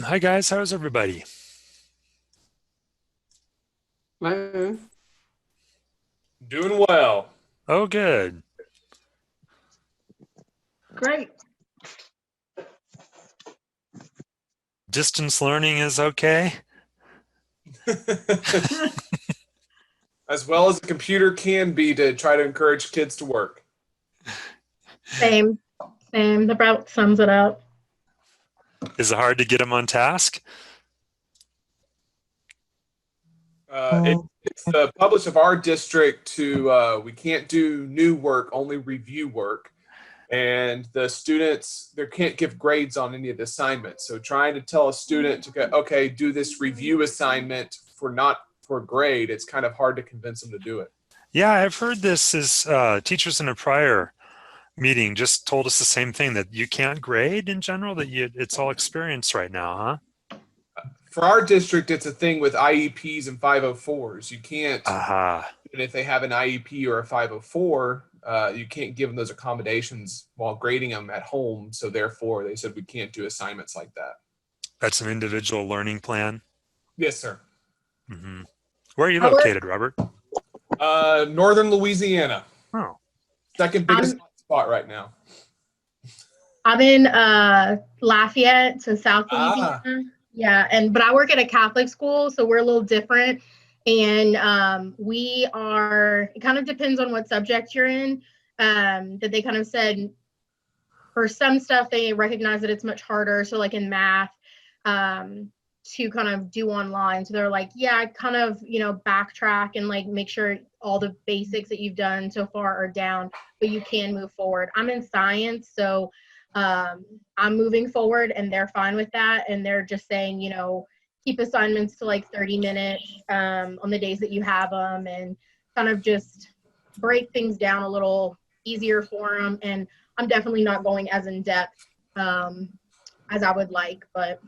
Hi guys, how's everybody? Hello. Doing well. Oh, good. Great. Distance learning is okay? As well as a computer can be to try to encourage kids to work. Same, same. That about sums it up. Is it hard to get them on task? It's the publish of our district to we can't do new work, only review work. And the students, they can't give grades on any of the assignments. So trying to tell a student to go, okay, do this review assignment for not for grade, it's kind of hard to convince them to do it. Yeah, I've heard this as teachers in a prior meeting just told us the same thing, that you can't grade in general, that it's all experience right now, huh? For our district, it's a thing with IEPs and 504s. You can't, Aha. and if they have an IEP or a 504, you can't give them those accommodations while grading them at home. So therefore, they said we can't do assignments like that. That's an individual learning plan. Yes, sir. Mm-hmm. Where are you I work- located, Robert? Northern Louisiana. Oh, Second biggest spot right now. I'm in Lafayette, so South Ah. Louisiana. Yeah, but I work at a Catholic school, so we're a little different. And we are, it kind of depends on what subject you're in. That they kind of said for some stuff they recognize that it's much harder. So like in math, to kind of do online. So they're like, yeah, kind of, backtrack and like make sure all the basics that you've done so far are down, but you can move forward. I'm in science, so I'm moving forward and they're fine with that. And they're just saying, keep assignments to like 30 minutes on the days that you have them, and kind of just break things down a little easier for them. And I'm definitely not going as in depth as I would like, but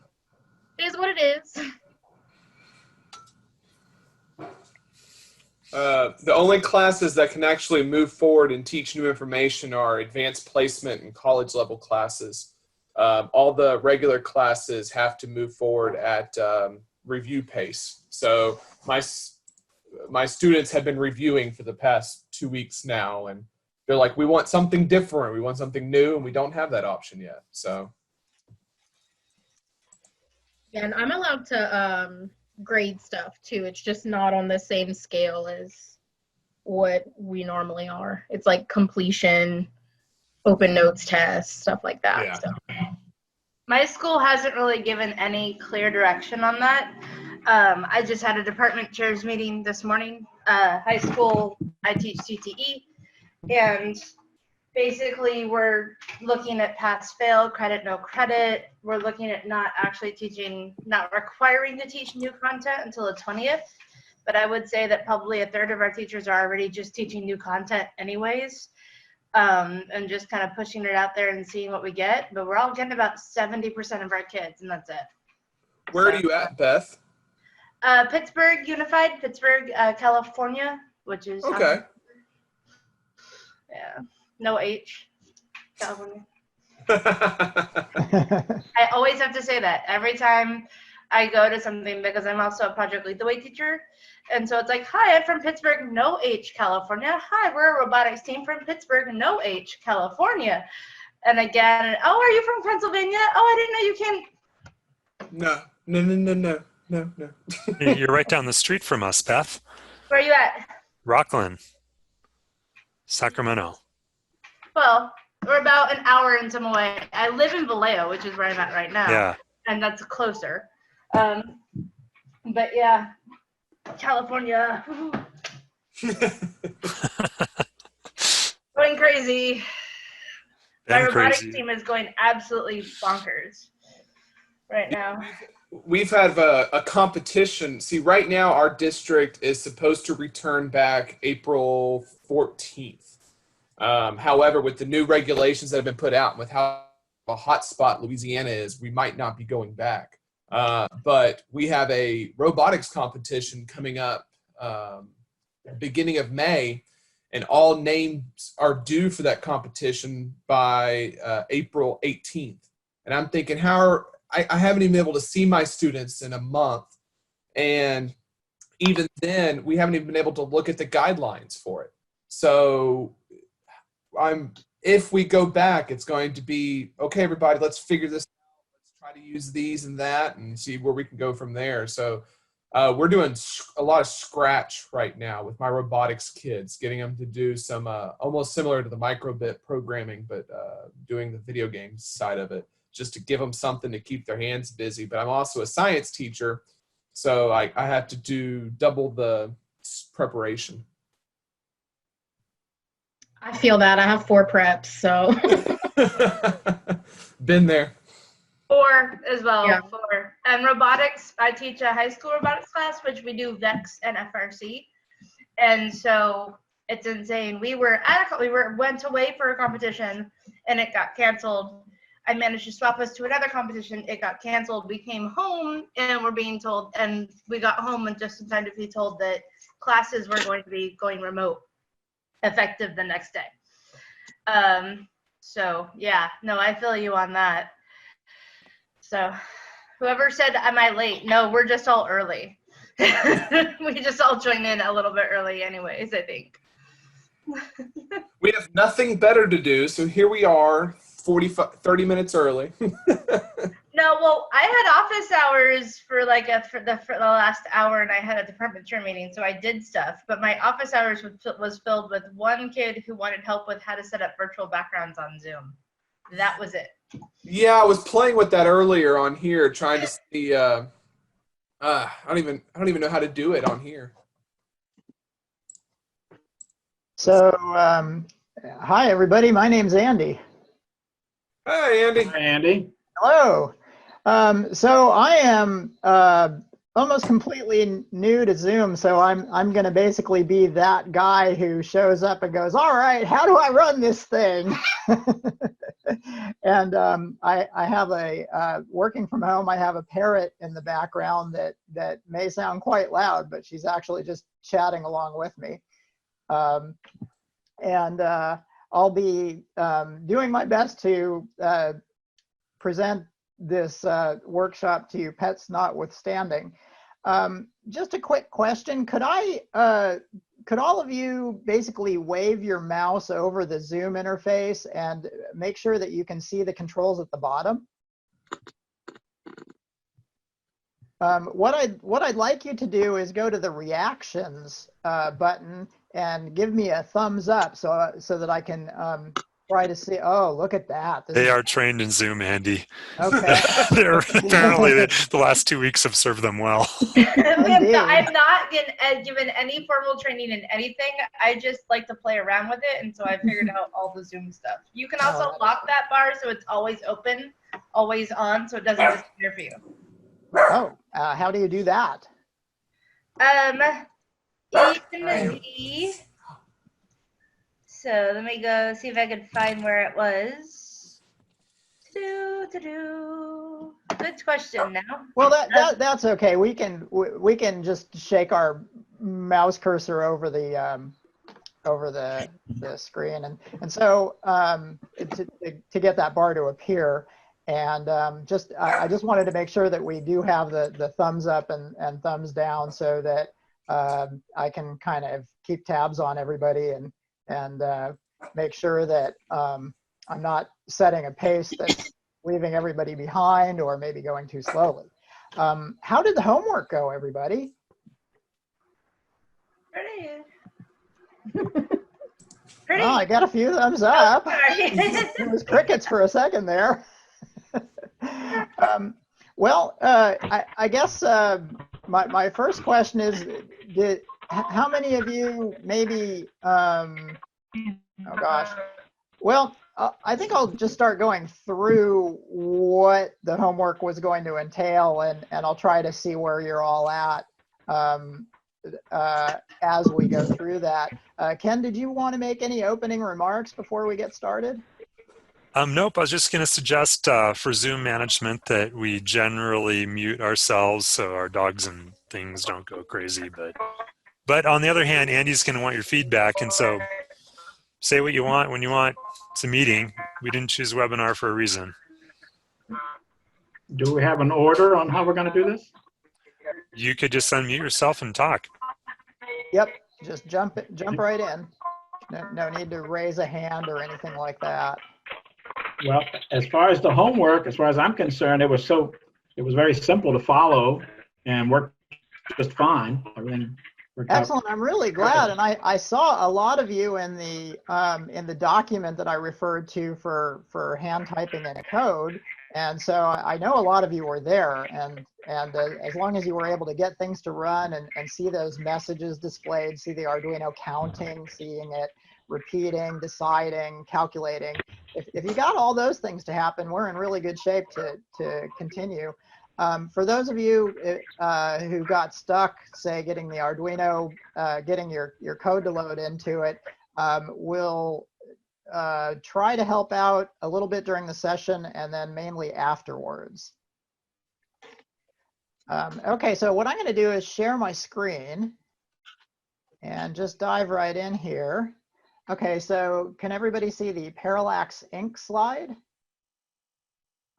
it is what it is. The only classes that can actually move forward and teach new information are advanced placement and college level classes. All the regular classes have to move forward at review pace. So my students have been reviewing for the past 2 weeks now, and they're like, we want something different, we want something new, and we don't have that option yet. So Yeah, and I'm allowed to grade stuff too. It's just not on the same scale as what we normally are. It's like completion, open notes tests, stuff like that. Yeah. So. My school hasn't really given any clear direction on that. I just had a department chairs meeting this morning. High school, I teach CTE, and basically we're looking at pass fail, credit no credit. We're looking at not requiring to teach new content until the 20th. But I would say that probably a third of our teachers are already just teaching new content anyways. And just kind of pushing it out there and seeing what we get. But we're all getting about 70% of our kids, and that's it. where are you at, Beth? Pittsburgh Unified, Pittsburgh, California, which is Okay. Yeah, no H, California. I always have to say that every time I go to something, because I'm also a project lead the way teacher. And so it's like, hi, I'm from Pittsburgh, no H, California. Hi, we're a robotics team from Pittsburgh, no H, California. And again, oh, are you from Pennsylvania? Oh, I didn't know you came. No. you're right down the street from us, Beth. Where are you at? Rockland, Sacramento. Well, we're about an hour and some away. I live in Vallejo, which is where I'm at right now. Yeah. And that's closer. But yeah, California. Going crazy. My Been robotics crazy. team is going absolutely bonkers right now. We've had a competition. See, right now our district is supposed to return back April 14th. However, with the new regulations that have been put out and with how a hotspot Louisiana is, we might not be going back. But we have a robotics competition coming up beginning of May, and all names are due for that competition by April 18th. And I'm thinking, how I haven't even been able to see my students in a month. And even then, we haven't even been able to look at the guidelines for it. So if we go back, it's going to be, okay, everybody, let's figure this out. Let's try to use these and that and see where we can go from there. So we're doing a lot of scratch right now with my robotics kids, getting them to do some almost similar to the microbit programming, but doing the video game side of it, just to give them something to keep their hands busy. But I'm also a science teacher, so I have to do double the preparation. I feel that. I have 4 preps, so. Been there. 4 as well. Yeah. 4. And robotics, I teach a high school robotics class, which we do VEX and FRC. And so it's insane. We went away for a competition and it got canceled. I managed to swap us to another competition. It got canceled. We came home and we're being told, and we got home and just in time to be told that classes were going to be going remote, effective the next day. So yeah, no, I feel you on that. So whoever said, am I late? No, we're just all early. We just all joined in a little bit early anyways, I think. We have nothing better to do, so here we are, 30 minutes early. No, well, I had office hours for the last hour, and I had a department chair meeting, so I did stuff. But my office hours was filled with one kid who wanted help with how to set up virtual backgrounds on Zoom. That was it. Yeah, I was playing with that earlier on here, trying to see. I don't even know how to do it on here. So, hi everybody. My name's Andy. Hi, Andy. Hi, Andy. Hello. So I am almost completely new to Zoom, so I'm going to basically be that guy who shows up and goes, "All right, how do I run this thing?" And I have working from home. I have a parrot in the background that may sound quite loud, but she's actually just chatting along with me. And I'll be doing my best to present this workshop to you, pets notwithstanding. Just a quick question: could all of you basically wave your mouse over the Zoom interface and make sure that you can see the controls at the bottom? What I'd like you to do is go to the reactions button and give me a thumbs up so that I can try to see. Oh, look at that! They are trained in Zoom, Andy. Okay. Apparently, the last 2 weeks have served them well. I'm not given any formal training in anything. I just like to play around with it, and so I figured out all the Zoom stuff. You can also lock that bar so it's always open, always on, so it doesn't disappear for you. Oh, how do you do that? So let me go see if I can find where it was. Good question now. Well, that's okay. We can just shake our mouse cursor over the screen, and so to get that bar to appear, and I just wanted to make sure that we do have the thumbs up and thumbs down so that I can kind of keep tabs on everybody and make sure that I'm not setting a pace that's leaving everybody behind or maybe going too slowly. How did the homework go, everybody? Pretty. Oh, I got a few thumbs up. Sorry. It was crickets for a second there. Well, I guess my first question is, how many of you maybe, oh gosh, well, I think I'll just start going through what the homework was going to entail, and I'll try to see where you're all at as we go through that. Ken, did you want to make any opening remarks before we get started? Nope, I was just going to suggest for Zoom management that we generally mute ourselves so our dogs and things don't go crazy. But on the other hand, Andy's going to want your feedback, and so say what you want when you want. It's a meeting. We didn't choose webinar for a reason. Do we have an order on how we're going to do this? You could just unmute yourself and talk. Yep, just jump right in. No need to raise a hand or anything like that. Well, as far as the homework, as far as I'm concerned, it was very simple to follow and worked just fine. Everything worked out. Excellent. I'm really glad. And I saw a lot of you in the document that I referred to for hand typing in code. And so I know a lot of you were there, and as long as you were able to get things to run and see those messages displayed, see the Arduino counting, seeing it repeating, deciding, calculating, if you got all those things to happen, we're in really good shape to continue. For those of you who got stuck, say getting the Arduino, getting your code to load into it, we'll try to help out a little bit during the session and then mainly afterwards. Okay, so what I'm going to do is share my screen and just dive right in here. Okay, so can everybody see the Parallax Inc. slide?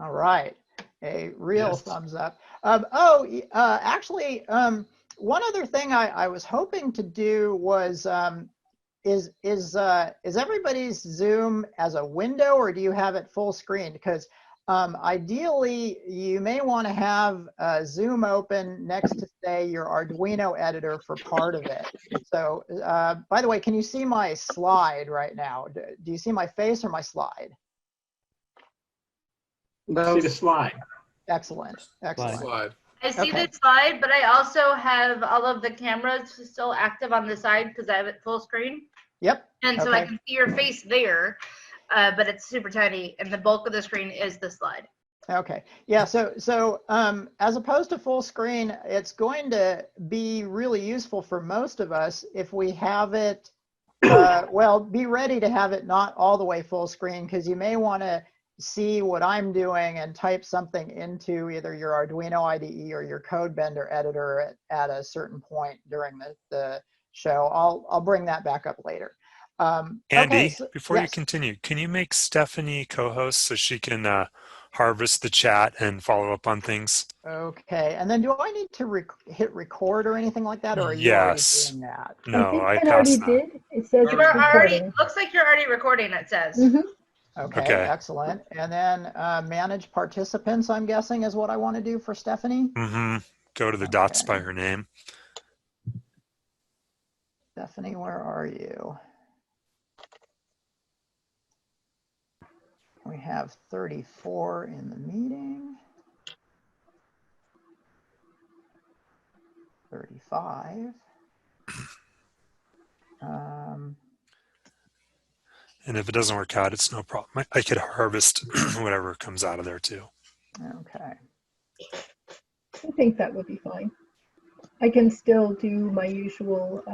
All right, a real thumbs up. Actually, one other thing I was hoping to do was, is everybody's Zoom as a window, or do you have it full screen? Because ideally, you may want to have Zoom open next to, say, your Arduino editor for part of it. So, by the way, can you see my slide right now? Do you see my face or my slide? See the slide. Excellent. Excellent. Slide. I see Okay. the slide, but I also have all of the cameras still active on the side because I have it full screen. Yep. And so I Okay. can see your face there, but it's super tiny, and the bulk of the screen is the slide. Okay. Yeah. So as opposed to full screen, it's going to be really useful for most of us if we have it. Well, be ready to have it not all the way full screen, because you may want to see what I'm doing and type something into either your Arduino IDE or your Code Bender editor at a certain point during the show. I'll bring that back up later. Andy, okay, so, before you yes. continue, can you make Stephanie co-host so she can harvest the chat and follow up on things? Okay, and then do I need to hit record or anything like that, or are you Yes. already doing that? No, I think I already passed that. did. It says You're it's already, recording. looks like you're already recording, it says. Okay, Okay. excellent. And then manage participants, I'm guessing, is what I want to do for Stephanie. Mm-hmm. Go to the dots Okay. by her name. Stephanie, where are you? We have 34 in the meeting. 35. And if it doesn't work out, it's no problem. I could harvest whatever comes out of there too. Okay. I think that would be fine. I can still do my usual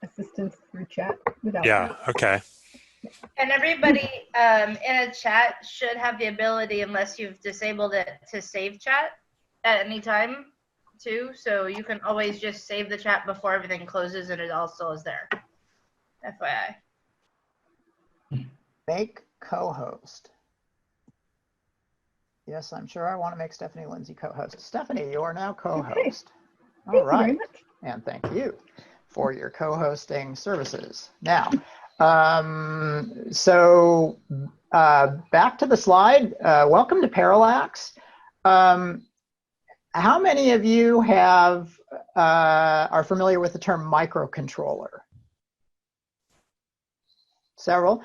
assistance through chat without. Yeah, okay. And everybody in a chat should have the ability, unless you've disabled it, to save chat at any time too. So you can always just save the chat before everything closes and it all still is there. FYI. Make co-host. Yes, I'm sure I want to make Stephanie Lindsay co-host. Stephanie, you are now co-host. Thank you All right. very much. And thank you for your co-hosting services. Now, so back to the slide. Welcome to Parallax. How many of you are familiar with the term microcontroller? Several.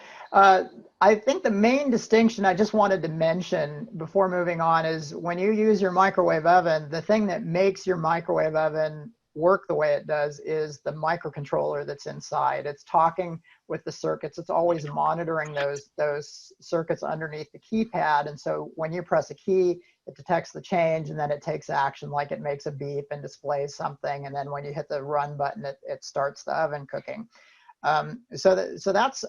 I think the main distinction I just wanted to mention before moving on is when you use your microwave oven, the thing that makes your microwave oven work the way it does is the microcontroller that's inside. It's talking with the circuits. It's always monitoring those circuits underneath the keypad. And so when you press a key, it detects the change and then it takes action, like it makes a beep and displays something. And then when you hit the run button, it starts the oven cooking. So that's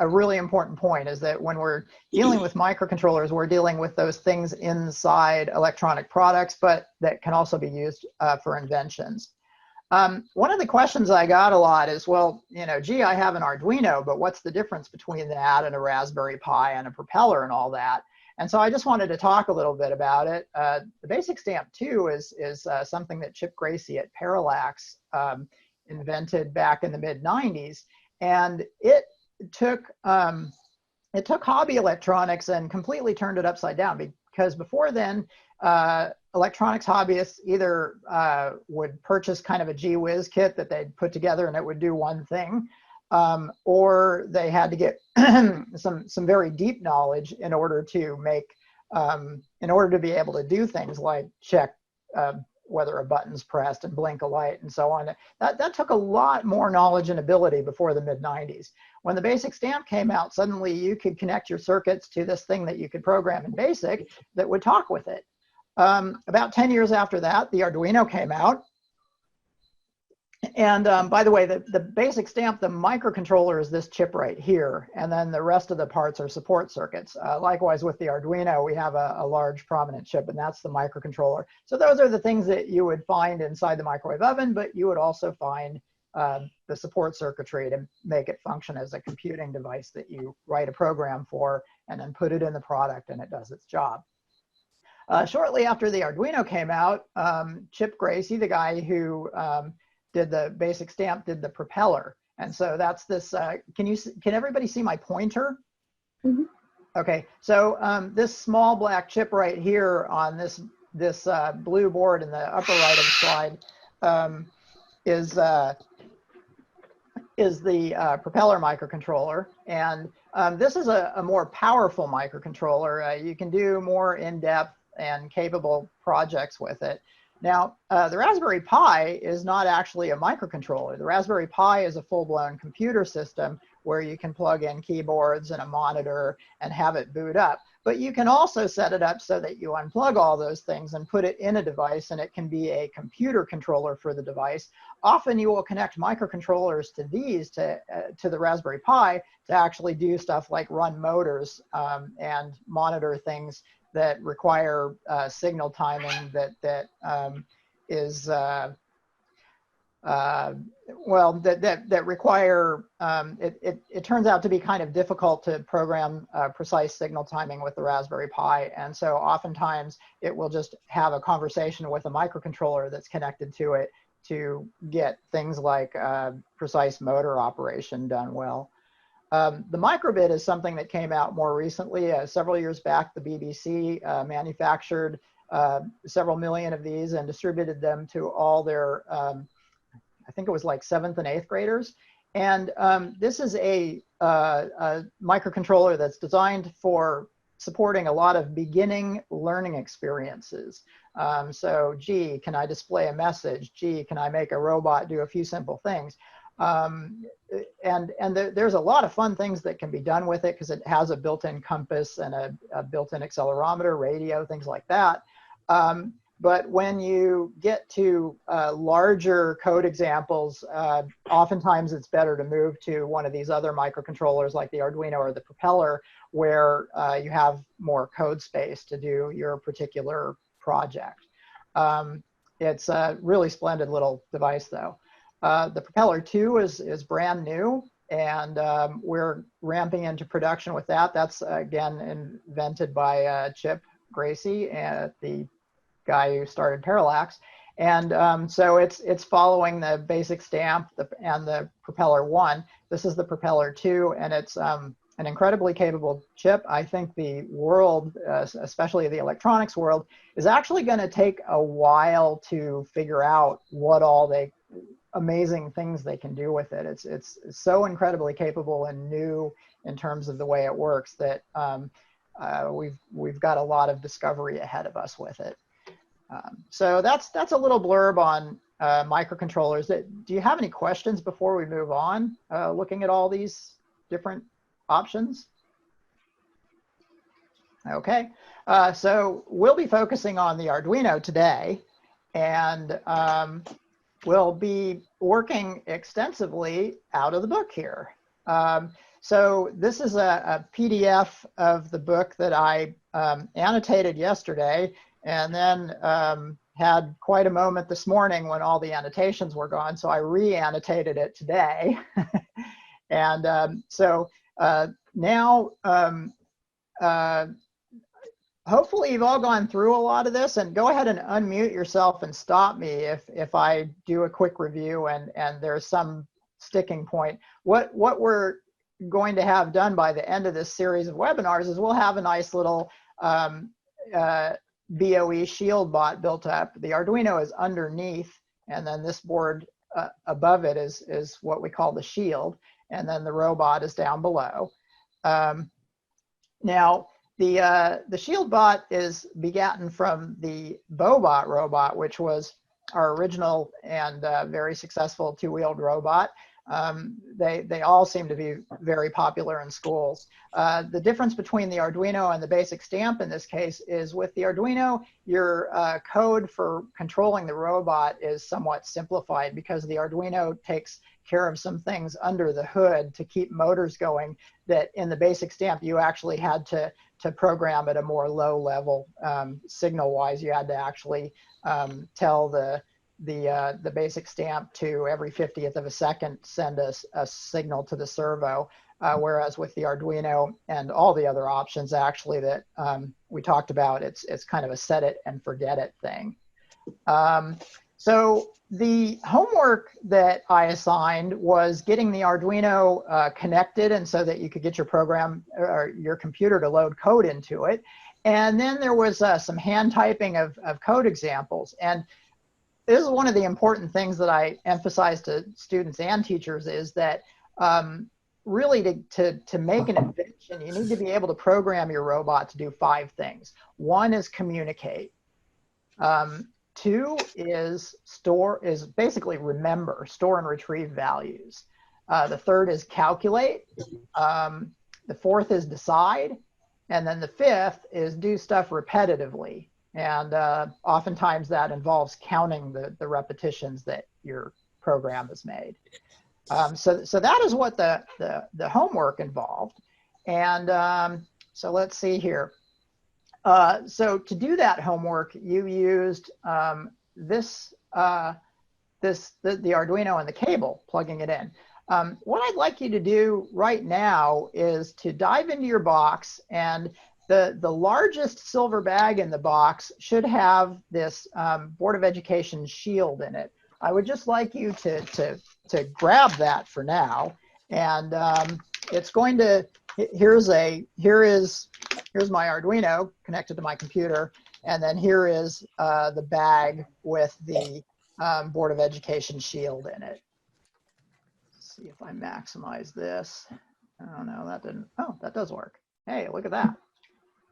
a really important point, is that when we're dealing with microcontrollers, we're dealing with those things inside electronic products, but that can also be used for inventions. One of the questions I got a lot is, well, gee, I have an Arduino, but what's the difference between that and a Raspberry Pi and a propeller and all that? And so I just wanted to talk a little bit about it. The Basic Stamp 2 is something that Chip Gracie at Parallax invented back in the mid-90s. And it took hobby electronics and completely turned it upside down, because before then, electronics hobbyists either would purchase kind of a gee whiz kit that they'd put together and it would do one thing, or they had to get some very deep knowledge in order to be able to do things like check whether a button's pressed and blink a light and so on. That took a lot more knowledge and ability before the mid-90s. When the Basic Stamp came out, suddenly you could connect your circuits to this thing that you could program in BASIC that would talk with it. About 10 years after that, the Arduino came out. And by the way, the Basic Stamp, the microcontroller is this chip right here. And then the rest of the parts are support circuits. Likewise, with the Arduino, we have a large prominent chip, and that's the microcontroller. So those are the things that you would find inside the microwave oven, but you would also find the support circuitry to make it function as a computing device that you write a program for and then put it in the product and it does its job. Shortly after the Arduino came out, Chip Gracie, the guy who did the Basic Stamp, did the propeller. And so that's this, can everybody see my pointer? Mm-hmm. Okay, so this small black chip right here on this blue board in the upper right of the slide is the propeller microcontroller. And this is a more powerful microcontroller. You can do more in-depth and capable projects with it. Now, the Raspberry Pi is not actually a microcontroller. The Raspberry Pi is a full-blown computer system where you can plug in keyboards and a monitor and have it boot up. But you can also set it up so that you unplug all those things and put it in a device, and it can be a computer controller for the device. Often you will connect microcontrollers to these, to the Raspberry Pi, to actually do stuff like run motors and monitor things that require signal timing that require, it turns out to be kind of difficult to program precise signal timing with the Raspberry Pi. And so oftentimes it will just have a conversation with a microcontroller that's connected to it to get things like precise motor operation done well. The microbit is something that came out more recently. Several years back, the BBC manufactured several million of these and distributed them to all their, I think it was like 7th and 8th graders. And this is a microcontroller that's designed for supporting a lot of beginning learning experiences. So, gee, can I display a message? Gee, can I make a robot do a few simple things? There's a lot of fun things that can be done with it because it has a built-in compass and a built-in accelerometer, radio, things like that. But when you get to larger code examples, oftentimes it's better to move to one of these other microcontrollers like the Arduino or the propeller, where you have more code space to do your particular project. It's a really splendid little device, though. The Propeller 2 is brand new, and we're ramping into production with that. That's, again, invented by Chip Gracie, the guy who started Parallax. And so it's following the Basic Stamp and the Propeller 1. This is the Propeller 2, and it's an incredibly capable chip. I think the world, especially the electronics world, is actually going to take a while to figure out what all amazing things they can do with it. It's so incredibly capable and new in terms of the way it works that we've got a lot of discovery ahead of us with it. So that's a little blurb on microcontrollers. Do you have any questions before we move on, looking at all these different options? Okay, so we'll be focusing on the Arduino today, and we'll be working extensively out of the book here. So this is a PDF of the book that I annotated yesterday, and then had quite a moment this morning when all the annotations were gone, so I re-annotated it today. And so now hopefully you've all gone through a lot of this, and go ahead and unmute yourself and stop me if I do a quick review and there's some sticking point. What we're going to have done by the end of this series of webinars is we'll have a nice little BOE shield bot built up. The Arduino is underneath, and then this board above it is what we call the shield, and then the robot is down below. Now, the shield bot is begotten from the Bobot robot, which was our original and very successful two-wheeled robot. They all seem to be very popular in schools. The difference between the Arduino and the basic stamp in this case is with the Arduino, your code for controlling the robot is somewhat simplified because the Arduino takes care of some things under the hood to keep motors going that in the basic stamp you actually had to program at a more low level signal-wise. You had to actually tell the basic stamp to every 50th of a second send a signal to the servo, whereas with the Arduino and all the other options actually that we talked about, it's kind of a set it and forget it thing. So the homework that I assigned was getting the Arduino connected and so that you could get your program or your computer to load code into it. And then there was some hand typing of code examples. And this is one of the important things that I emphasize to students and teachers is that really to make an invention, you need to be able to program your robot to do 5 things. 1 is communicate. 2 is basically remember, store and retrieve values. The 3rd is calculate. The 4th is decide. And then the 5th is do stuff repetitively. And oftentimes that involves counting the repetitions that your program has made. So that is what the homework involved. And so let's see here. So to do that homework, you used the Arduino and the cable, plugging it in. What I'd like you to do right now is to dive into your box, and the largest silver bag in the box should have this Board of Education shield in it. I would just like you to grab that for now, and it's going to, here's my Arduino connected to my computer, and then here is the bag with the Board of Education shield in it. Let's see if I maximize this. Oh no, that didn't, oh, that does work. Hey, look at that.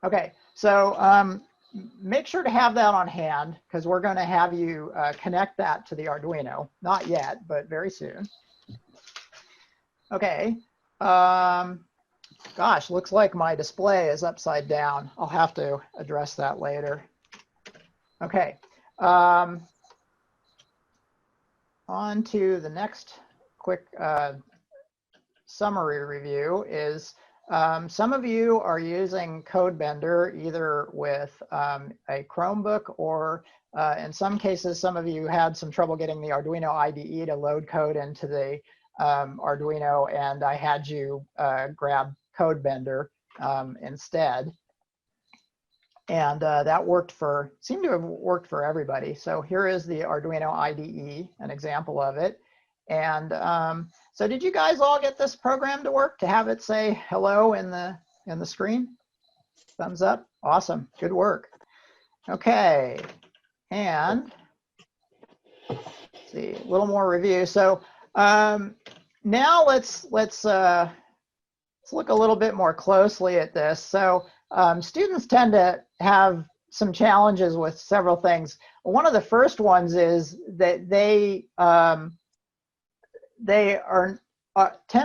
Okay, so make sure to have that on hand because we're going to have you connect that to the Arduino. Not yet, but very soon. Okay. Gosh, looks like my display is upside down. I'll have to address that later. Okay. On to the next quick summary review is some of you are using CodeBender either with a Chromebook or in some cases, some of you had some trouble getting the Arduino IDE to load code into the Arduino, and I had you grab CodeBender instead. And that seemed to have worked for everybody. So here is the Arduino IDE, an example of it. And so did you guys all get this program to work, to have it say hello in the screen? Thumbs up. Awesome. Good work. Okay. And let's see, a little more review. So now let's look a little bit more closely at this. So students tend to have some challenges with several things. One of the first ones is that they tend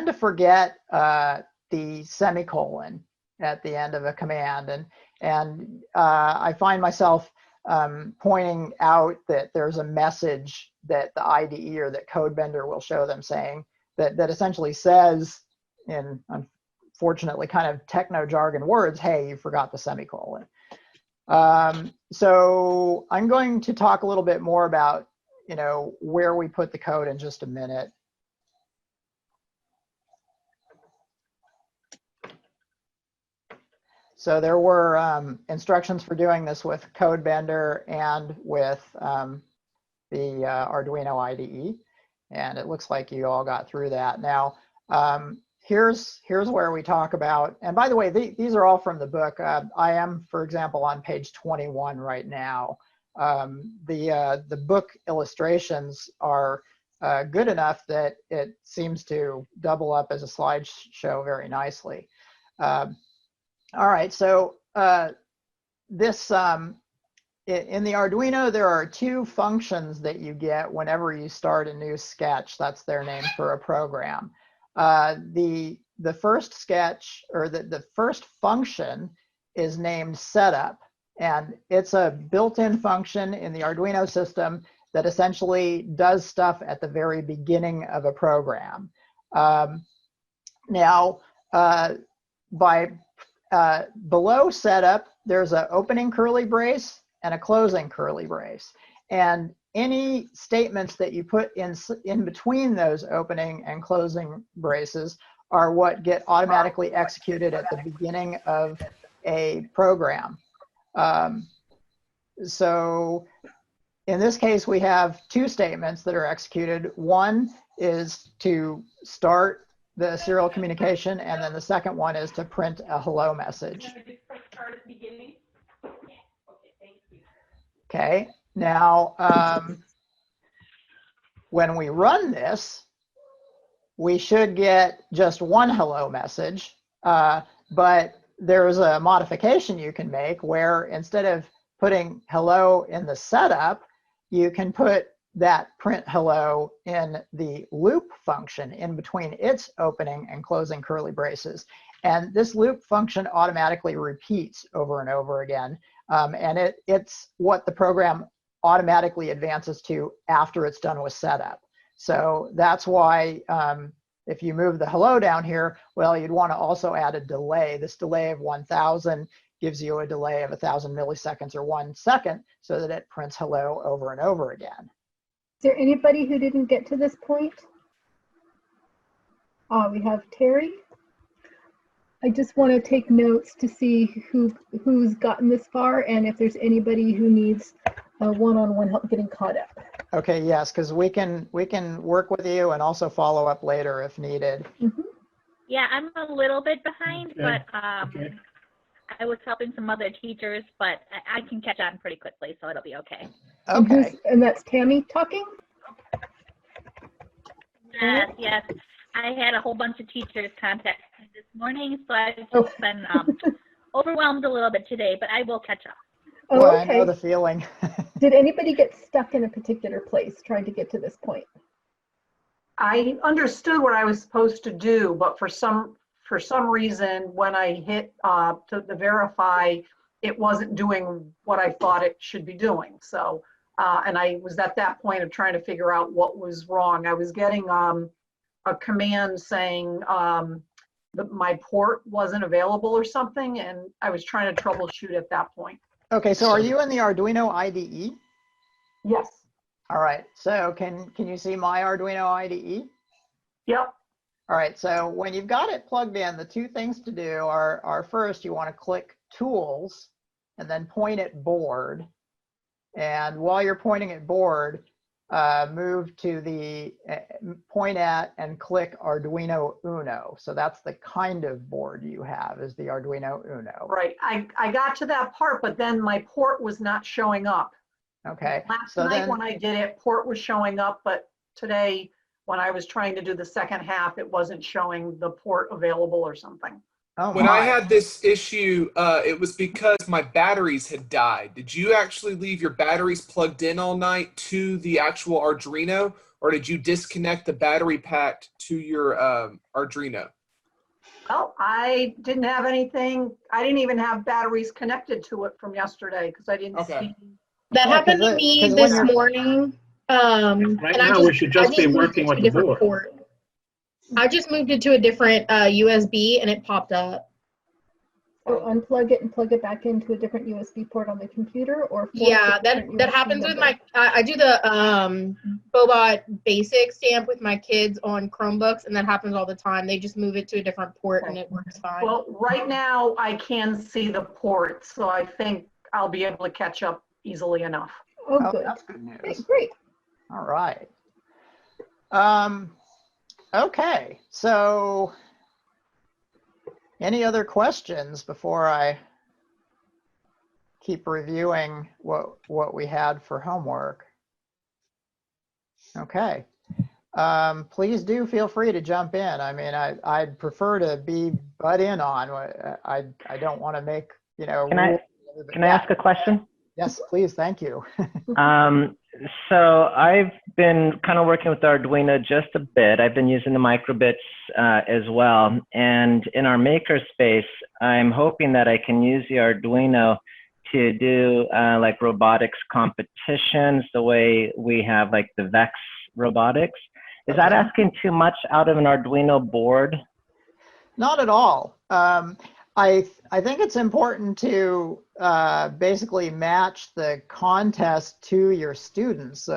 to forget the semicolon at the end of a command, and I find myself pointing out that there's a message that the IDE or that CodeBender will show them saying that essentially says, in unfortunately kind of techno jargon words, hey, you forgot the semicolon. So I'm going to talk a little bit more about, where we put the code in just a minute. So there were instructions for doing this with CodeBender and with the Arduino IDE, and it looks like you all got through that. Now, here's where we talk about, and by the way, these are all from the book. I am, for example, on page 21 right now. The book illustrations are good enough that it seems to double up as a slideshow very nicely. All right, so this in the Arduino, there are two functions that you get whenever you start a new sketch. That's their name for a program. The first sketch, or the first function, is named setup, and it's a built-in function in the Arduino system that essentially does stuff at the very beginning of a program. Now, below setup, there's an opening curly brace and a closing curly brace. And any statements that you put in between those opening and closing braces are what get automatically executed at the beginning of a program. So in this case, we have two statements that are executed. One is to start the serial communication, and then the second one is to print a hello message. Okay, now when we run this, we should get just one hello message, but there's a modification you can make where instead of putting hello in the setup, you can put that print hello in the loop function in between its opening and closing curly braces. And this loop function automatically repeats over and over again. And it's what the program automatically advances to after it's done with setup. So that's why if you move the hello down here, well, you'd want to also add a delay. This delay of 1000 gives you a delay of 1000 milliseconds or 1 second so that it prints hello over and over again. Is there anybody who didn't get to this point? We have Terry. I just want to take notes to see who's gotten this far and if there's anybody who needs one-on-one help getting caught up. Okay, yes, because we can work with you and also follow up later if needed. Mm-hmm. Yeah, I'm a little bit behind, Okay. but Okay. I was helping some other teachers, but I can catch on pretty quickly, so it'll be okay. Okay. And that's Tammy talking? Yes. I had a whole bunch of teachers contact me this morning, so I've Oh. just been overwhelmed a little bit today, but I will catch up. Oh, Well, I okay. know the feeling. Did anybody get stuck in a particular place trying to get to this point? I understood what I was supposed to do, but for some reason, when I hit to the verify, it wasn't doing what I thought it should be doing. So, and I was at that point of trying to figure out what was wrong. I was getting a command saying that my port wasn't available or something, and I was trying to troubleshoot at that point. Okay, so are you in the Arduino IDE? Yes. All right, so can you see my Arduino IDE? Yep. All right, so when you've got it plugged in, the two things to do are first, you want to click Tools and then point at Board. And while you're pointing at Board, move to the point at and click Arduino Uno. So that's the kind of board you have, is the Arduino Uno. Right. I got to that part, but then my port was not showing up. Okay. Last So night then, when I did it, port was showing up, but today when I was trying to do the second half, it wasn't showing the port available or something. oh When I my. had this issue, it was because my batteries had died. Did you actually leave your batteries plugged in all night to the actual Arduino, or did you disconnect the battery pack to your Arduino? Well, I didn't have anything. I didn't even have batteries connected to it from yesterday because I didn't Okay. see. That Yeah, happened 'cause to it- me 'cause when this you're- morning. Right And now, we should just be moved working it to with a the different board. port. I just moved it to a different USB and it popped up. So unplug it and plug it back into a different USB port on the computer, or force Yeah, a that different that USB happens with number? I do the Bobot basic stamp with my kids on Chromebooks, and that happens all the time. They just move it to a different port and it works fine. Well, right now I can see the port, so I think I'll be able to catch up easily enough. Oh, Oh, good. that's good Okay, news. great. All right. Okay, so any other questions before I keep reviewing what we had for homework? Okay. Please do feel free to jump in. I mean, I'd prefer to be butt in on. I don't want to make, you know. Can I ask a question? Yes, please. Thank you. So I've been kind of working with Arduino just a bit. I've been using the microbits as well. And in our makerspace, I'm hoping that I can use the Arduino to do like robotics competitions the way we have like the VEX robotics. Is that asking too much out of an Arduino board? Not at all. I think it's important to basically match the contest to your students.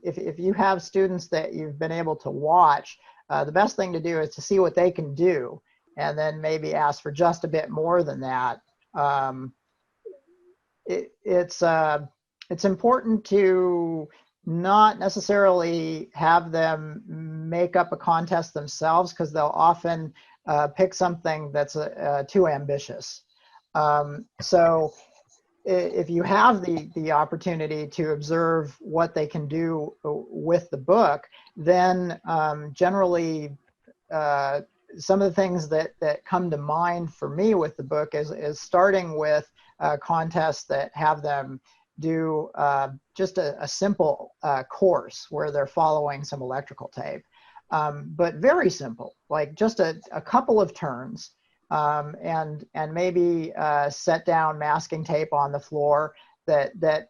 If you have students that you've been able to watch, the best thing to do is to see what they can do, and then maybe ask for just a bit more than that. It's important to not necessarily have them make up a contest themselves, because they'll often pick something that's too ambitious. So if you have the opportunity to observe what they can do with the book, then generally some of the things that come to mind for me with the book is starting with contests that have them do just a simple course where they're following some electrical tape. But very simple, like just a couple of turns, and maybe set down masking tape on the floor that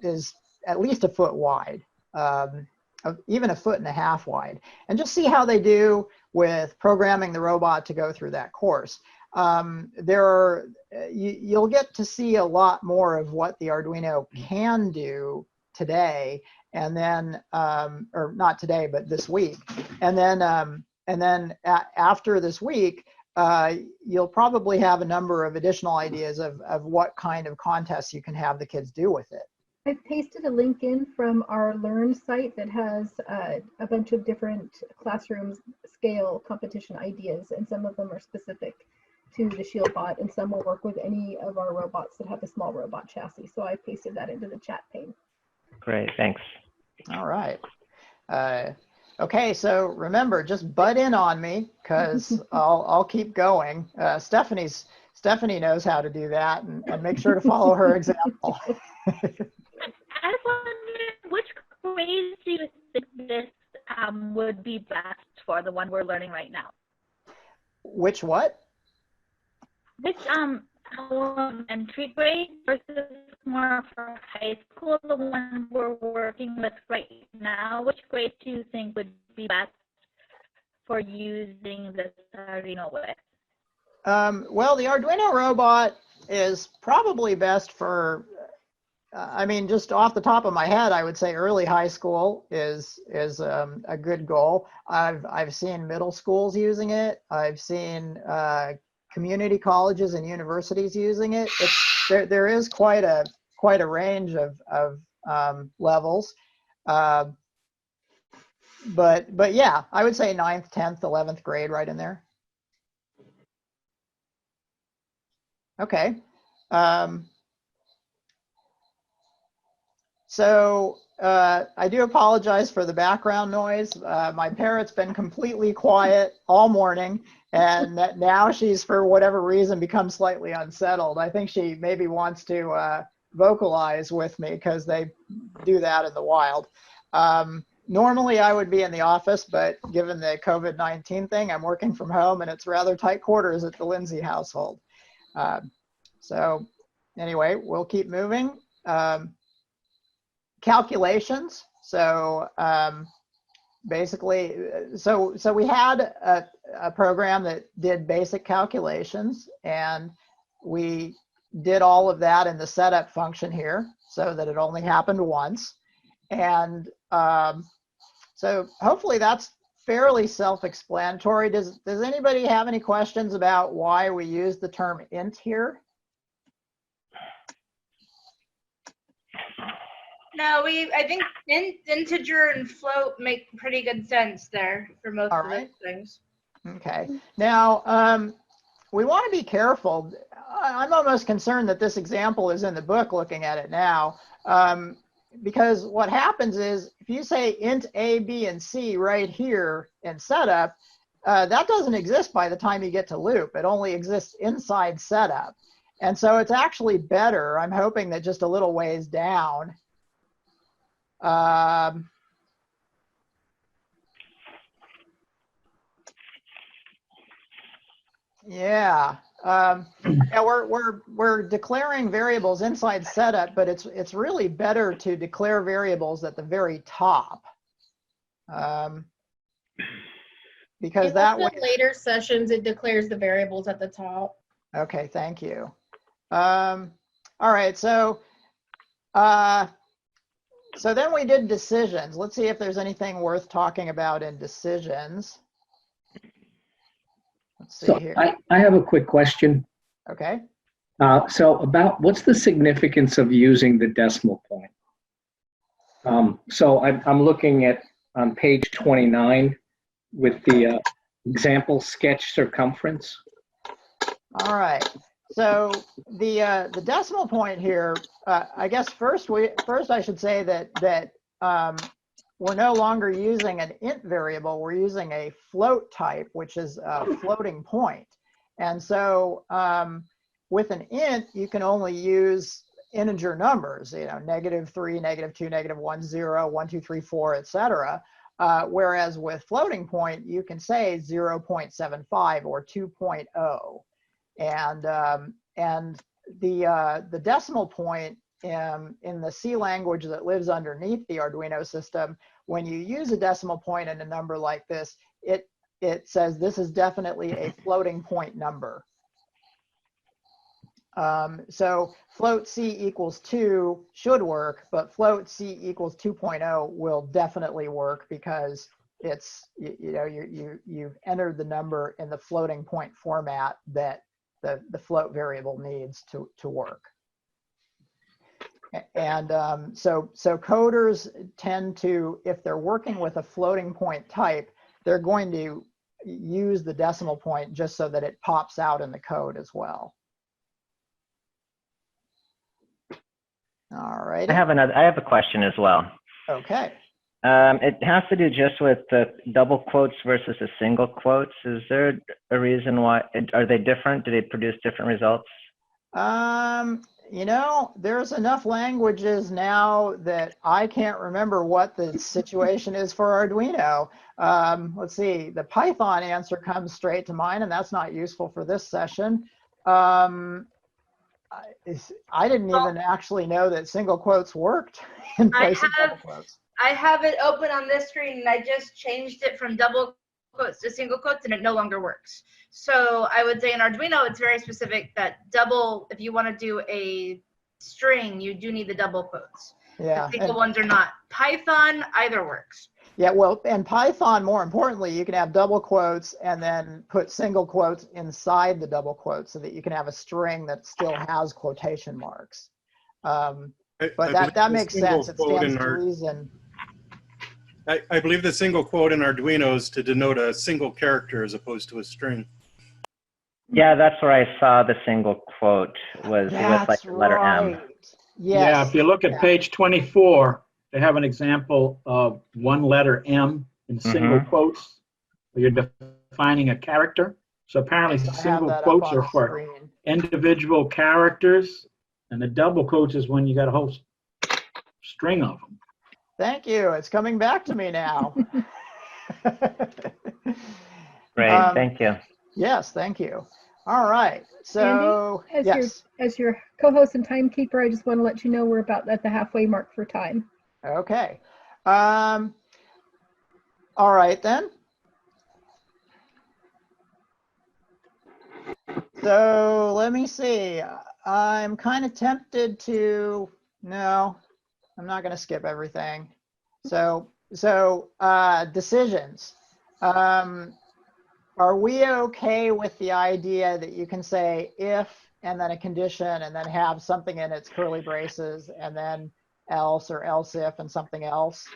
is at least a foot wide, even 1.5 feet wide, and just see how they do with programming the robot to go through that course. You'll get to see a lot more of what the Arduino can do today, and then, or not today, but this week. And then after this week, you'll probably have a number of additional ideas of what kind of contests you can have the kids do with it. I've pasted a link in from our Learn site that has a bunch of different classroom scale competition ideas, and some of them are specific to the ShieldBot, and some will work with any of our robots that have a small robot chassis. So I pasted that into the chat pane. Great, thanks. All right. Okay, so remember, just butt in on me, because I'll keep going. Stephanie knows how to do that, and make sure to follow her example. I was wondering, which grades do you think this would be best for, the one we're learning right now? Which what? Which elementary grade versus more for high school, the one we're working with right now? Which grade do you think would be best for using this Arduino with? Well, the Arduino robot is probably best for, I mean, just off the top of my head, I would say early high school is a good goal. I've seen middle schools using it. I've seen community colleges and universities using it. There is quite a range of levels. But yeah, I would say 9th, 10th, 11th grade, right in there. Okay. So I do apologize for the background noise. My parrot's been completely quiet all morning, and now she's, for whatever reason, become slightly unsettled. I think she maybe wants to vocalize with me, because they do that in the wild. Normally I would be in the office, but given the COVID-19 thing, I'm working from home, and it's rather tight quarters at the Lindsay household. So anyway, we'll keep moving. Calculations. So basically, so we had a program that did basic calculations, and we did all of that in the setup function here so that it only happened once. And so hopefully that's fairly self-explanatory. Does anybody have any questions about why we use the term int here? No, I think integer and float make pretty good sense there for most of those things. Okay. Now, we want to be careful. I'm almost concerned that this example is in the book looking at it now, because what happens is if you say int A, B, and C right here in setup, that doesn't exist by the time you get to loop. It only exists inside setup. And so it's actually better, I'm hoping that just a little ways down, yeah, we're declaring variables inside setup, but it's really better to declare variables at the very top, because that way. Later sessions, it declares the variables at the top. Okay, thank you. All right, so then we did decisions. Let's see if there's anything worth talking about in decisions. Let's see here. I have a quick question. Okay. So about what's the significance of using the decimal point? So I'm looking at on page 29 with the example sketch circumference. All right. So the decimal point here, I guess first I should say that we're no longer using an int variable. We're using a float type, which is a floating point. And so with an int, you can only use integer numbers, you know, -3, -2, -1, 0, 1, 2, 3, 4, etc. Whereas with floating point, you can say 0.75 or 2.0. And the decimal point in the C language that lives underneath the Arduino system, when you use a decimal point in a number like this, it says this is definitely a floating point number. So float C equals 2 should work, but float C equals 2.0 will definitely work because it's, you know, you've entered the number in the floating point format that the float variable needs to work. And so coders tend to, if they're working with a floating point type, they're going to use the decimal point just so that it pops out in the code as well. All right. I have a question as well. Okay. It has to do just with the double quotes versus the single quotes. Is there a reason why? Are they different? Do they produce different results? You know, there's enough languages now that I can't remember what the situation is for Arduino. Let's see, the Python answer comes straight to mind, and that's not useful for this session. I didn't even actually know that single quotes worked in place of double quotes. I have it open on this screen, and I just changed it from double quotes to single quotes, and it no longer works. So I would say in Arduino, it's very specific that double, if you want to do a string, you do need the double quotes. Yeah. The single ones are not. Python, either works. Yeah, well, in Python, more importantly, you can have double quotes and then put single quotes inside the double quotes so that you can have a string that still has quotation marks. But that makes sense. It stands to reason. I believe the single quote in Arduino is to denote a single character as opposed to a string. Yeah, that's where I saw the single quote was with like the letter M. Yes. Yeah, if you look at page 24, they have an example of one letter M in single quotes. You're defining a character. So apparently single quotes are for individual characters, and the double quotes is when you got a whole string of them. Thank you. It's coming back to me now. Great, thank you. Yes, thank you. All right. So, Andy, as your co-host and timekeeper, I just want to let you know we're about at the halfway mark for time. Okay. All right then. So let me see. I'm kind of tempted to, no, I'm not going to skip everything. So decisions. Are we okay with the idea that you can say if and then a condition and then have something in its curly braces and then else or else if and something else?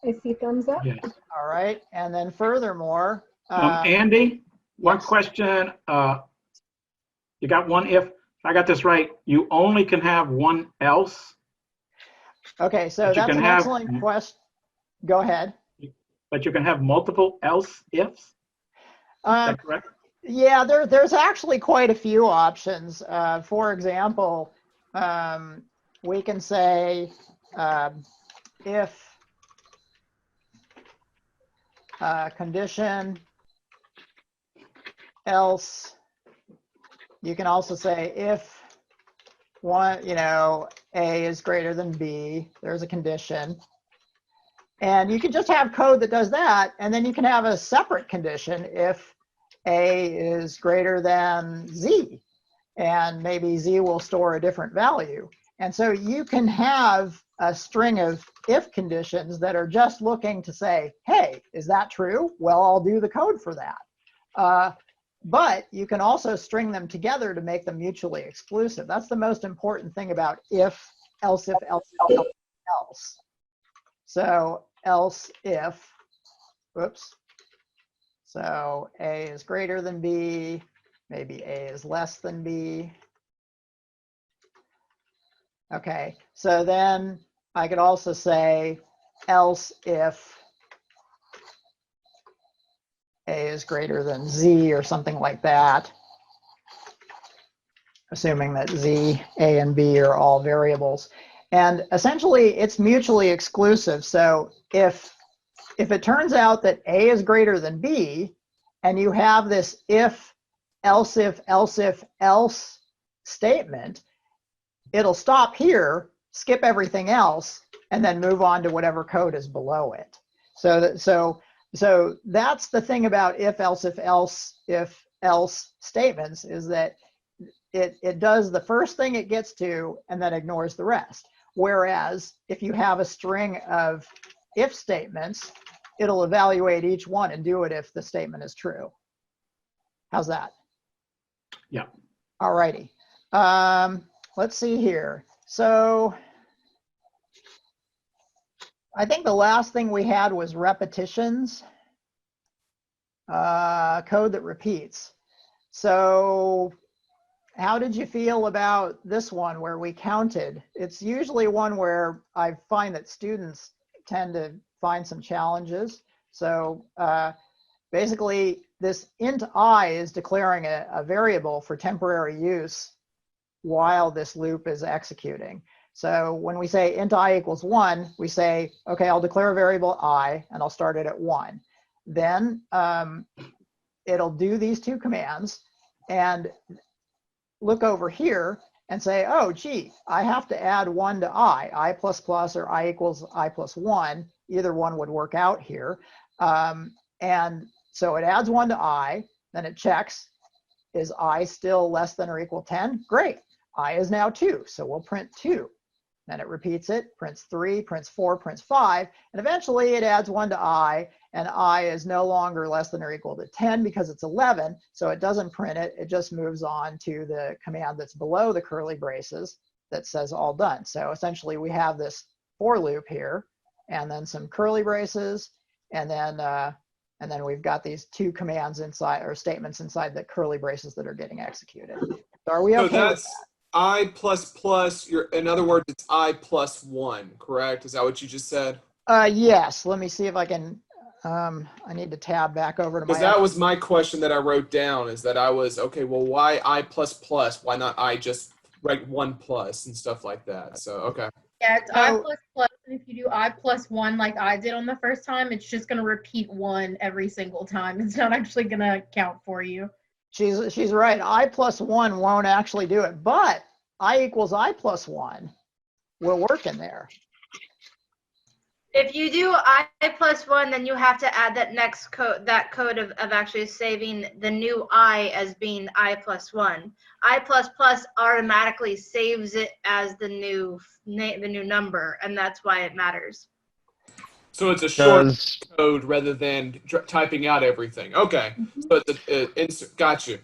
I see thumbs up. Yes. All right. And then furthermore, Andy, one yes. question. You got one if I got this right, you only can have one else. Okay, so But you that's can an have- excellent question. Go ahead. But you can have multiple else ifs. Is that correct? Yeah, there's actually quite a few options. For example, we can say if condition else. You can also say if one, A is greater than B, there's a condition. And you can just have code that does that, and then you can have a separate condition if A is greater than Z, and maybe Z will store a different value. And so you can have a string of if conditions that are just looking to say, hey, is that true? Well, I'll do the code for that. But you can also string them together to make them mutually exclusive. That's the most important thing about if, else, if, else, else, else. So else if, whoops. So A is greater than B, maybe A is less than B. Okay, so then I could also say else if A is greater than Z or something like that, assuming that Z, A, and B are all variables. And essentially, it's mutually exclusive. So if it turns out that A is greater than B, and you have this if, else if, else if, else statement, it'll stop here, skip everything else, and then move on to whatever code is below it. So that's the thing about if, else statements, is that it does the first thing it gets to and then ignores the rest. Whereas if you have a string of if statements, it'll evaluate each one and do it if the statement is true. How's that? Yeah. All righty. Let's see here. So I think the last thing we had was repetitions, code that repeats. So how did you feel about this one where we counted? It's usually one where I find that students tend to find some challenges. So basically, this int I is declaring a variable for temporary use while this loop is executing. So when we say int I equals 1, we say, OK, I'll declare a variable I, and I'll start it at 1. Then it'll do these two commands and look over here and say, oh, gee, I have to add 1 to I plus plus or I equals I plus 1. Either one would work out here. And so it adds 1 to I, then it checks, is I still less than or equal 10? Great, I is now 2, so we'll print 2. Then it repeats it, prints 3, prints 4, prints 5, and eventually it adds 1 to I, and I is no longer less than or equal to 10 because it's 11, so it doesn't print it, it just moves on to the command that's below the curly braces that says all done. So essentially we have this for loop here, and then some curly braces, and then we've got these two commands inside, or statements inside the curly braces that are getting executed. So are we okay with that? I plus plus, in other words, it's I plus 1, correct? Is that what you just said? Yes, let me see if I can, I need to tab back over to my— Because that was my question that I wrote down, is that I was, okay, well, why I plus plus? Why not I just write 1 plus and stuff like that? So, okay. Yeah, it's I plus plus, and if you do I plus 1 like I did on the first time, it's just going to repeat 1 every single time. It's not actually going to count for you. She's right. I plus 1 won't actually do it, but I equals I plus 1 will work in there. If you do I+1, then you have to add that next code, that code of actually saving the new I as being I+1. I++ automatically saves it as the new number, and that's why it matters. So it's a short code rather than typing out everything. Okay. So it's got you.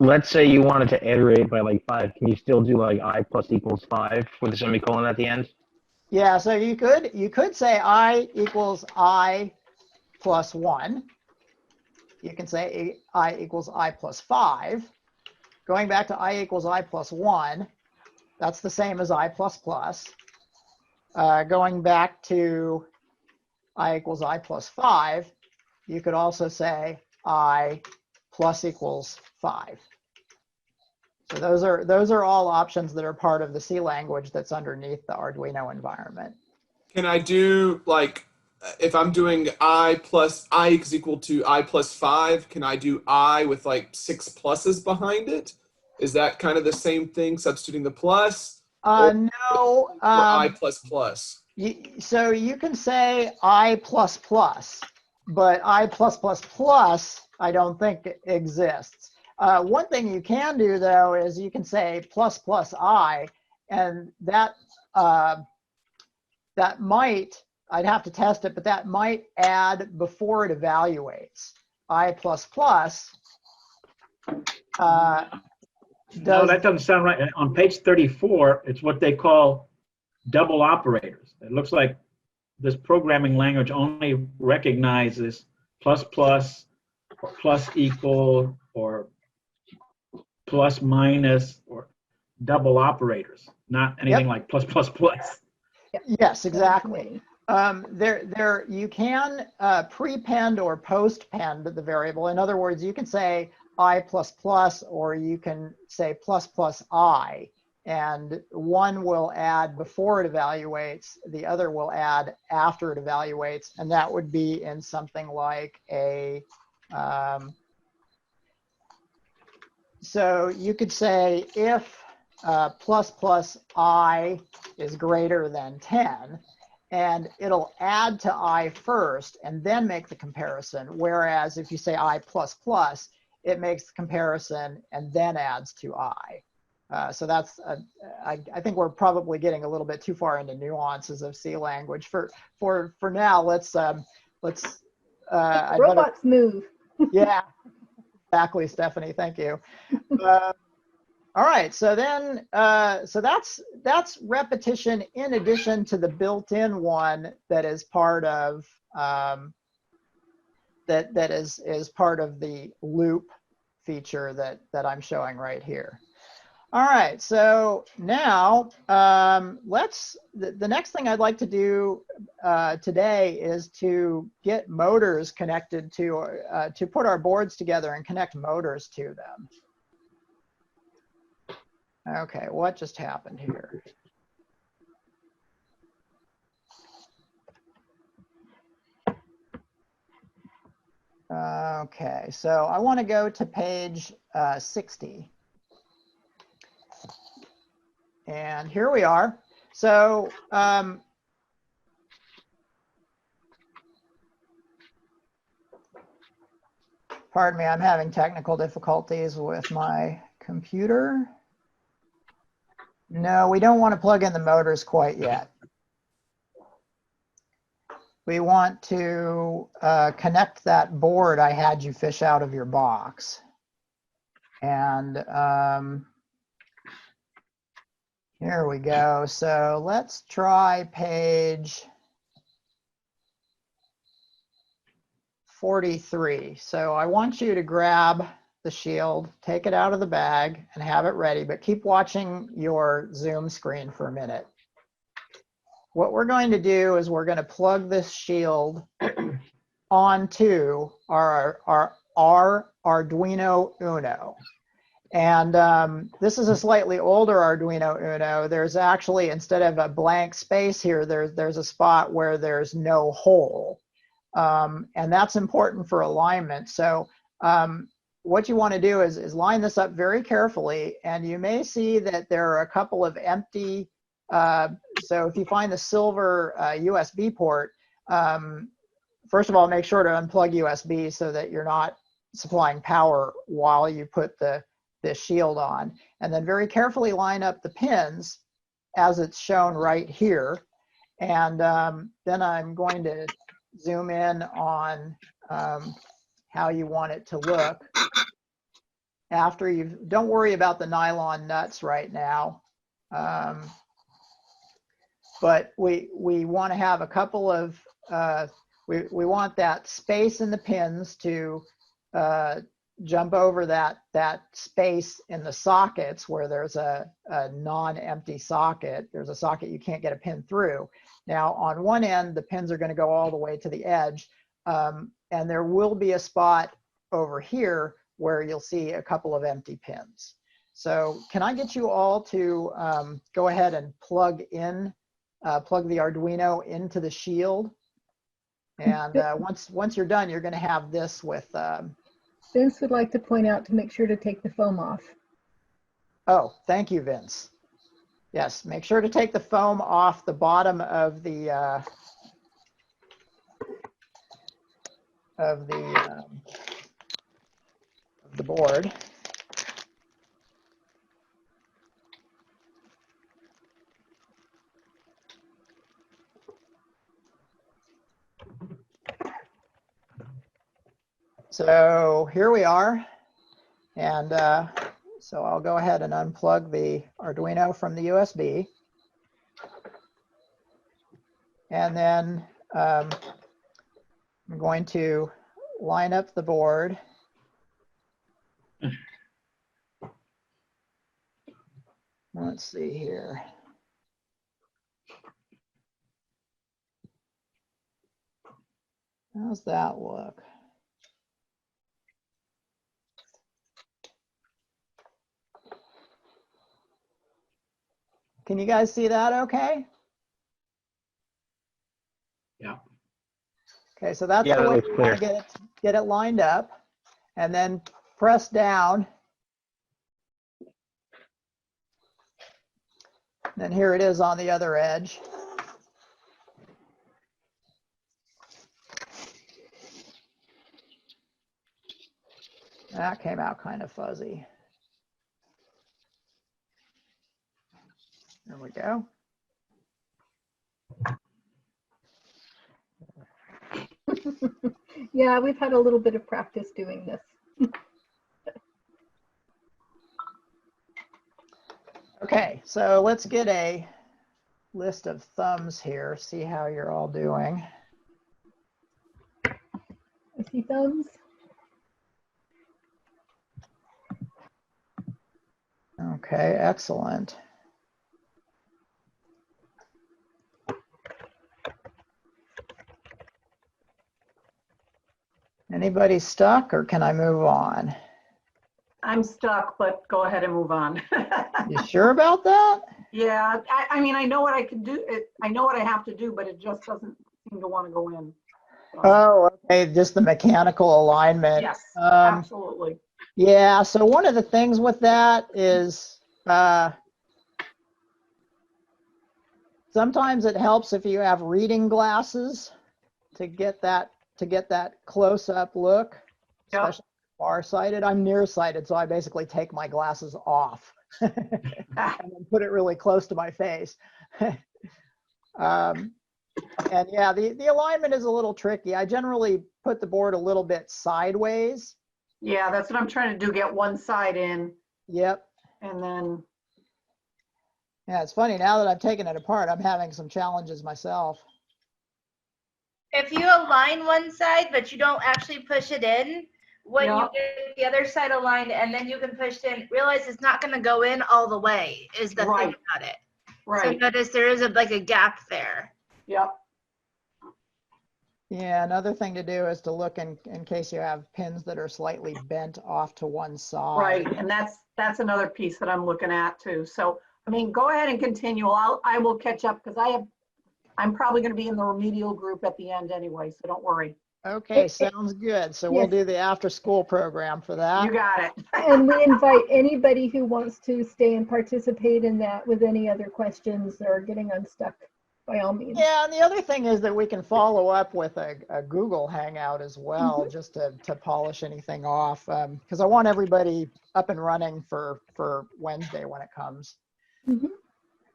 Let's say you wanted to iterate by like 5. Can you still do like I plus equals 5 with a semicolon at the end? Yeah, so you could say I equals I plus 1. You can say I equals I plus 5. Going back to I equals I plus 1, that's the same as I plus plus. Going back to I equals I plus 5, you could also say I plus equals 5. So those are all options that are part of the C language that's underneath the Arduino environment. Can I do, like, if I'm doing I is equal to I plus 5, can I do I with like 6 pluses behind it? Is that kind of the same thing, substituting the plus? No. Or I plus plus? So you can say I plus plus, but I plus plus plus I don't think exists. One thing you can do, though, is you can say plus plus I, and that might, I'd have to test it, but that might add before it evaluates. I plus plus no, that doesn't sound right. On page 34, it's what they call double operators. It looks like this programming language only recognizes plus plus, or plus equal, or plus minus, or double operators, not anything like plus plus plus. Yes, exactly. You can prepend or postpend the variable. In other words, you can say I plus plus, or you can say plus plus I, and one will add before it evaluates, the other will add after it evaluates, and that would be in something like a, so you could say if plus plus I is greater than 10, and it'll add to I first and then make the comparison. Whereas if you say I plus plus, it makes the comparison and then adds to I. So that's, I think we're probably getting a little bit too far into nuances of C language. For now, let's robots move. Yeah, exactly, Stephanie. Thank you. All right, so then, so that's repetition in addition to the built-in one that is part of that is part of the loop feature that I'm showing right here. All right, so now the next thing I'd like to do today is to get motors connected to put our boards together and connect motors to them. Okay, what just happened here? Okay, so I want to go to page 60. And here we are. So pardon me, I'm having technical difficulties with my computer. No, we don't want to plug in the motors quite yet. We want to connect that board I had you fish out of your box. And here we go. So let's try page 43. So I want you to grab the shield, take it out of the bag, and have it ready, but keep watching your Zoom screen for a minute. What we're going to do is we're going to plug this shield onto our Arduino Uno. And this is a slightly older Arduino Uno. There's actually, instead of a blank space here, there's a spot where there's no hole. And that's important for alignment. So what you want to do is line this up very carefully, and you may see that there are a couple of empty So if you find the silver USB port, first of all, make sure to unplug USB so that you're not supplying power while you put this shield on. And then very carefully line up the pins as it's shown right here. And then I'm going to zoom in on how you want it to look. After don't worry about the nylon nuts right now. But we want to have a couple of, we want that space in the pins to jump over that space in the sockets where there's a non-empty socket. There's a socket you can't get a pin through. Now on one end, the pins are going to go all the way to the edge. And there will be a spot over here where you'll see a couple of empty pins. So can I get you all to go ahead and plug the Arduino into the shield? And once you're done, you're going to have this with. Vince would like to point out to make sure to take the foam off. Oh, thank you, Vince. Yes, make sure to take the foam off the bottom of the board. So here we are, and so I'll go ahead and unplug the Arduino from the USB, and then I'm going to line up the board. Let's see here. How's that look? Can you guys see that okay? Yeah. Okay, so that's the way we want to get it lined up, and then press down. Then here it is on the other edge. That came out kind of fuzzy. There we go. Yeah, we've had a little bit of practice doing this. Okay, so let's get a list of thumbs here, see how you're all doing. I see thumbs. Okay, excellent. Anybody stuck, or can I move on? I'm stuck, but go ahead and move on. You sure about that? Yeah, I mean, I know what I can do. I know what I have to do, but it just doesn't seem to want to go in. So. Oh, okay, just the mechanical alignment. Yes, absolutely. Yeah, so one of the things with that is sometimes it helps if you have reading glasses to get that close-up look, especially far-sighted. I'm nearsighted, so I basically take my glasses off and then put it really close to my face. And yeah, the alignment is a little tricky. I generally put the board a little bit sideways. Yeah, that's what I'm trying to do, get one side in. Yep. And then. Yeah, it's funny, now that I've taken it apart, I'm having some challenges myself. If you align one side, but you don't actually push it in, when you get the other side aligned and then you can push it in, realize it's not going to go in all the way is the thing about it. Right. So notice there is like a gap there. Yep. Yeah, another thing to do is to look in case you have pins that are slightly bent off to one side. Right, and that's another piece that I'm looking at too. So, I mean, go ahead and continue. I will catch up because I'm probably going to be in the remedial group at the end anyway, so don't worry. Okay, sounds good. So we'll Yes. do the after-school program for that. You got it. And we invite anybody who wants to stay and participate in that with any other questions or getting unstuck, by all means. Yeah, and the other thing is that we can follow up with a Google Hangout as well, just to polish anything off, because I want everybody up and running for Wednesday when it comes.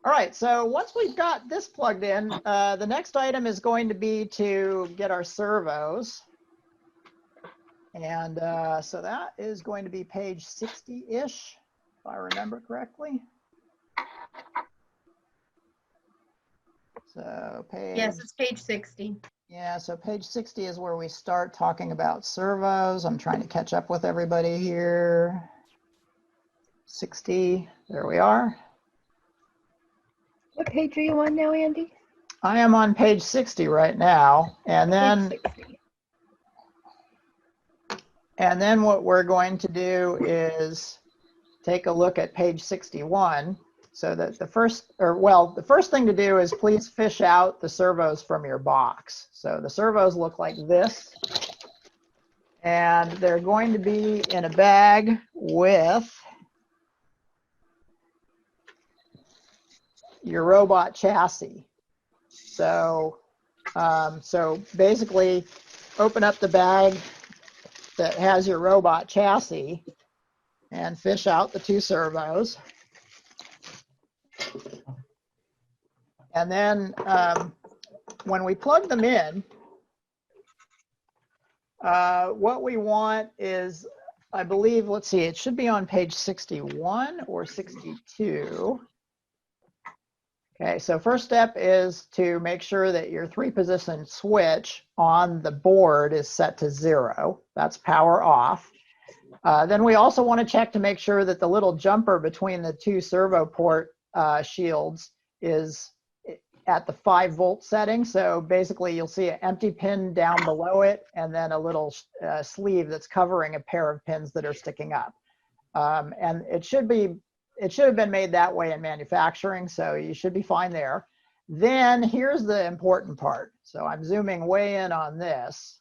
All right, so once we've got this plugged in, the next item is going to be to get our servos. And so that is going to be page 60-ish, if I remember correctly. So page... Yes, it's page 60. Yeah, so page 60 is where we start talking about servos. I'm trying to catch up with everybody here. 60, there we are. What page are you on now, Andy? I am on page 60 right now. And then what we're going to do is take a look at page 61. So that the first thing to do is please fish out the servos from your box. So the servos look like this. And they're going to be in a bag with your robot chassis. So, so basically open up the bag that has your robot chassis and fish out the two servos. And then when we plug them in, what we want is, I believe, let's see, it should be on page 61 or 62. Okay, so first step is to make sure that your 3-position switch on the board is set to 0. That's power off. Then we also want to check to make sure that the little jumper between the two servo port shields is at the 5-volt setting. So basically you'll see an empty pin down below it and then a little sleeve that's covering a pair of pins that are sticking up. And it should have been made that way in manufacturing, so you should be fine there. Then here's the important part. So I'm zooming way in on this.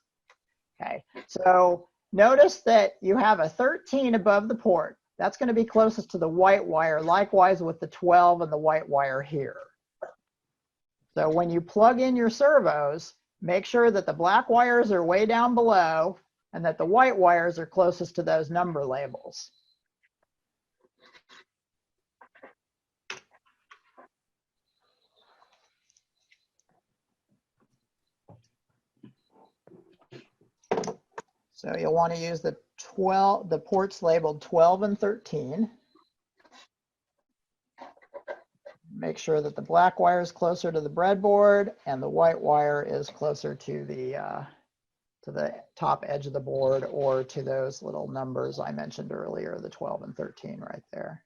Okay, so notice that you have a 13 above the port. That's going to be closest to the white wire, likewise with the 12 and the white wire here. So when you plug in your servos, make sure that the black wires are way down below and that the white wires are closest to those number labels. So you'll want to use the ports labeled 12 and 13. Make sure that the black wire is closer to the breadboard and the white wire is closer to the top edge of the board or to those little numbers I mentioned earlier, the 12 and 13 right there.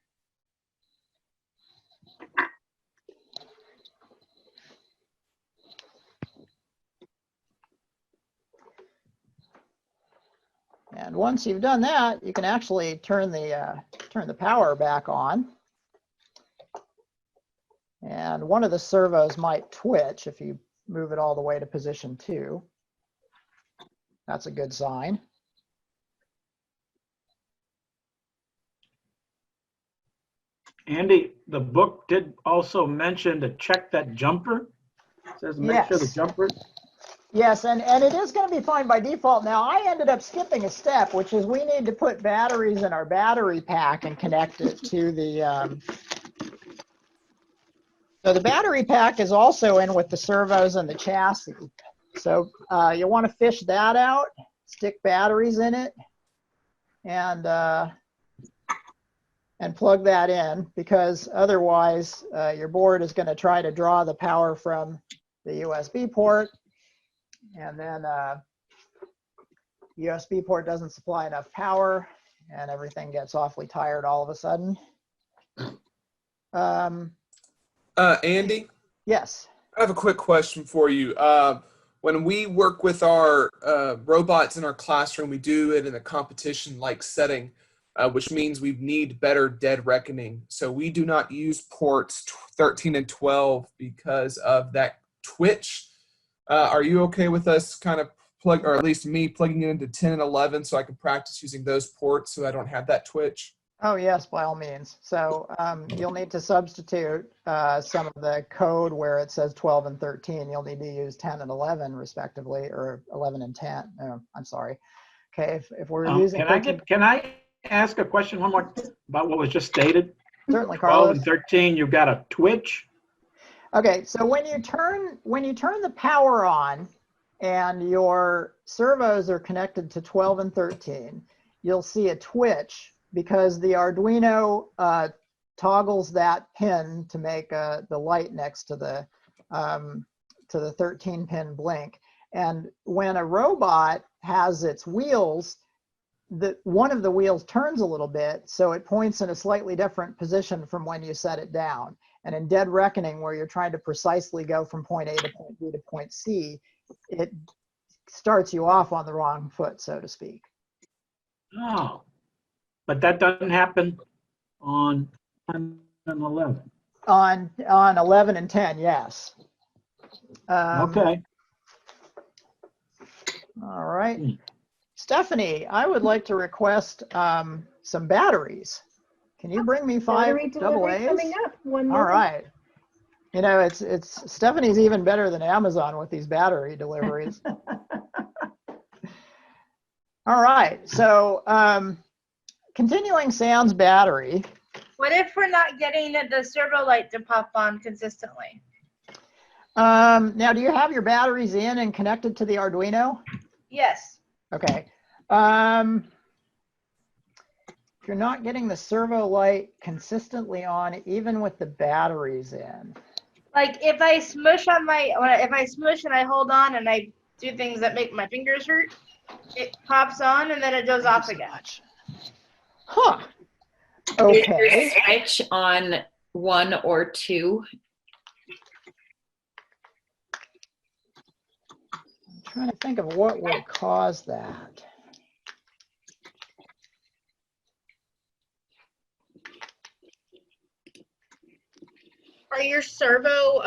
And once you've done that, you can actually turn the power back on. And one of the servos might twitch if you move it all the way to position 2. That's a good sign. Andy, the book did also mention to check that jumper. It says make sure the jumper. Yes, and it is going to be fine by default. Now, I ended up skipping a step, which is we need to put batteries in our battery pack and connect it to the... So the battery pack is also in with the servos and the chassis. So you want to fish that out, stick batteries in it, and plug that in, because otherwise your board is going to try to draw the power from the USB port. And then USB port doesn't supply enough power and everything gets awfully tired all of a sudden. Andy? Yes. I have a quick question for you. When we work with our robots in our classroom, we do it in a competition-like setting, which means we need better dead reckoning. So we do not use ports 13 and 12 because of that twitch. Are you okay with us kind of plug, or at least me plugging it into 10 and 11 so I can practice using those ports so I don't have that twitch? Oh, yes, by all means. So you'll need to substitute some of the code where it says 12 and 13. You'll need to use 10 and 11 respectively, or 11 and 10. No, I'm sorry. Okay, if we're using... Can I ask a question one more about what was just stated? Certainly, 12 Carlos. and 13, you've got a twitch. Okay, so when you turn the power on and your servos are connected to 12 and 13, you'll see a twitch because the Arduino toggles that pin to make the light next to the 13 pin blink. And when a robot has its wheels, one of the wheels turns a little bit, so it points in a slightly different position from when you set it down. And in dead reckoning, where you're trying to precisely go from point A to point B to point C, it starts you off on the wrong foot, so to speak. Oh, but that doesn't happen on 10 and 11. On 11 and 10, yes. Okay. All right. Stephanie, I would like to request some batteries. Can you bring me 5 AA's? Coming up. One All right. You know, it's Stephanie's even better than Amazon with these battery deliveries. All right. So continuing Sam's battery. What if we're not getting the servo light to pop on consistently? Now, do you have your batteries in and connected to the Arduino? Yes. Okay. If you're not getting the servo light consistently on, even with the batteries in. Like if I smush on if I smush and I hold on and I do things that make my fingers hurt, it pops on and then it goes off again. Huh. Okay. Is your switch on 1 or 2? I'm trying to think of what would cause that. Are your servo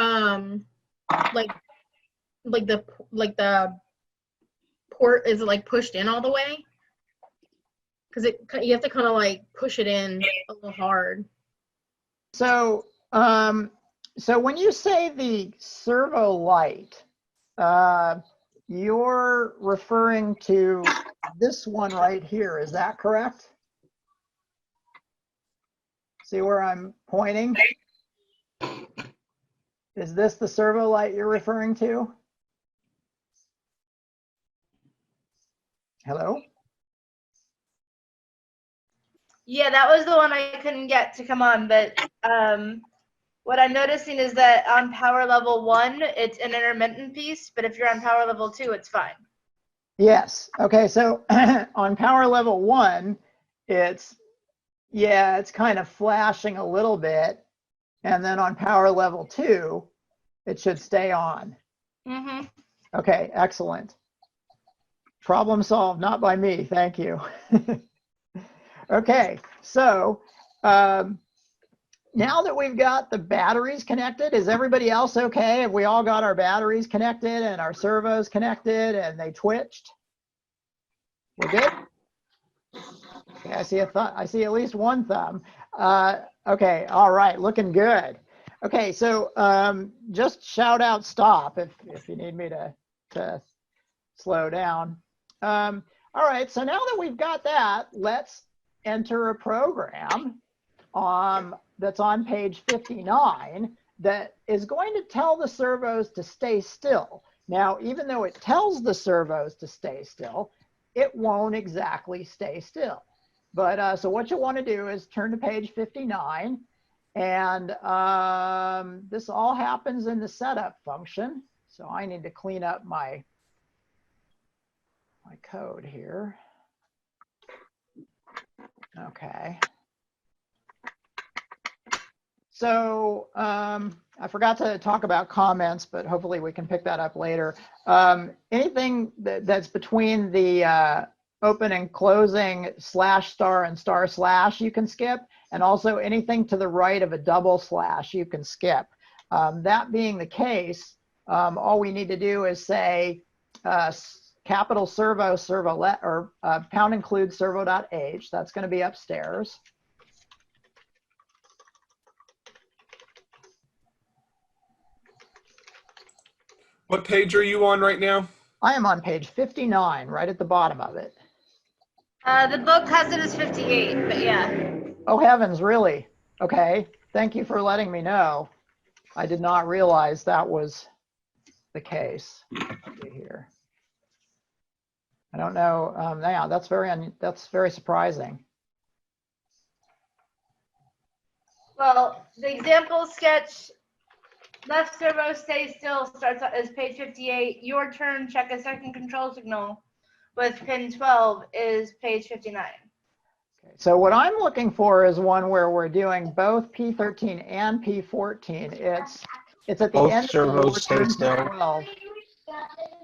like the port is like pushed in all the way? Because you have to kind of like push it in a little hard. So so when you say the servo light, you're referring to this one right here, is that correct? See where I'm pointing? Is this the servo light you're referring to? Hello? Yeah, that was the one I couldn't get to come on, but what I'm noticing is that on power level 1, it's an intermittent piece, but if you're on power level 2, it's fine. Yes. Okay, so on power level 1, it's kind of flashing a little bit. And then on power level 2, it should stay on. Mm-hmm. Okay, excellent. Problem solved, not by me, thank you. Okay, so now that we've got the batteries connected, is everybody else okay? Have we all got our batteries connected and our servos connected and they twitched? We're good? Okay, I see at least one thumb. Okay, all right, looking good. Okay, so just shout out stop if you need me to slow down. All right, so now that we've got that, let's enter a program that's on page 59 that is going to tell the servos to stay still. Now, even though it tells the servos to stay still, it won't exactly stay still. But so what you want to do is turn to page 59, and this all happens in the setup function. So I need to clean up my code here. Okay. So I forgot to talk about comments, but hopefully we can pick that up later. Anything that's between the open and closing slash star and star slash you can skip, and also anything to the right of a double slash you can skip. That being the case, all we need to do is say capital servo, servolet, or pound include servo.h. That's going to be upstairs. What page are you on right now? I am on page 59, right at the bottom of it. The book has it as 58, but yeah. Oh heavens, really? Okay, thank you for letting me know. I did not realize that was the case. Let's see here. I don't know. Yeah, that's very surprising. Well, the example sketch, left servo stay still, starts as page 58. Your turn, check a second control signal with pin 12 is page 59. Okay, so what I'm looking for is one where we're doing both P13 and P14. It's at the Both end of the servos stay turn still. 12.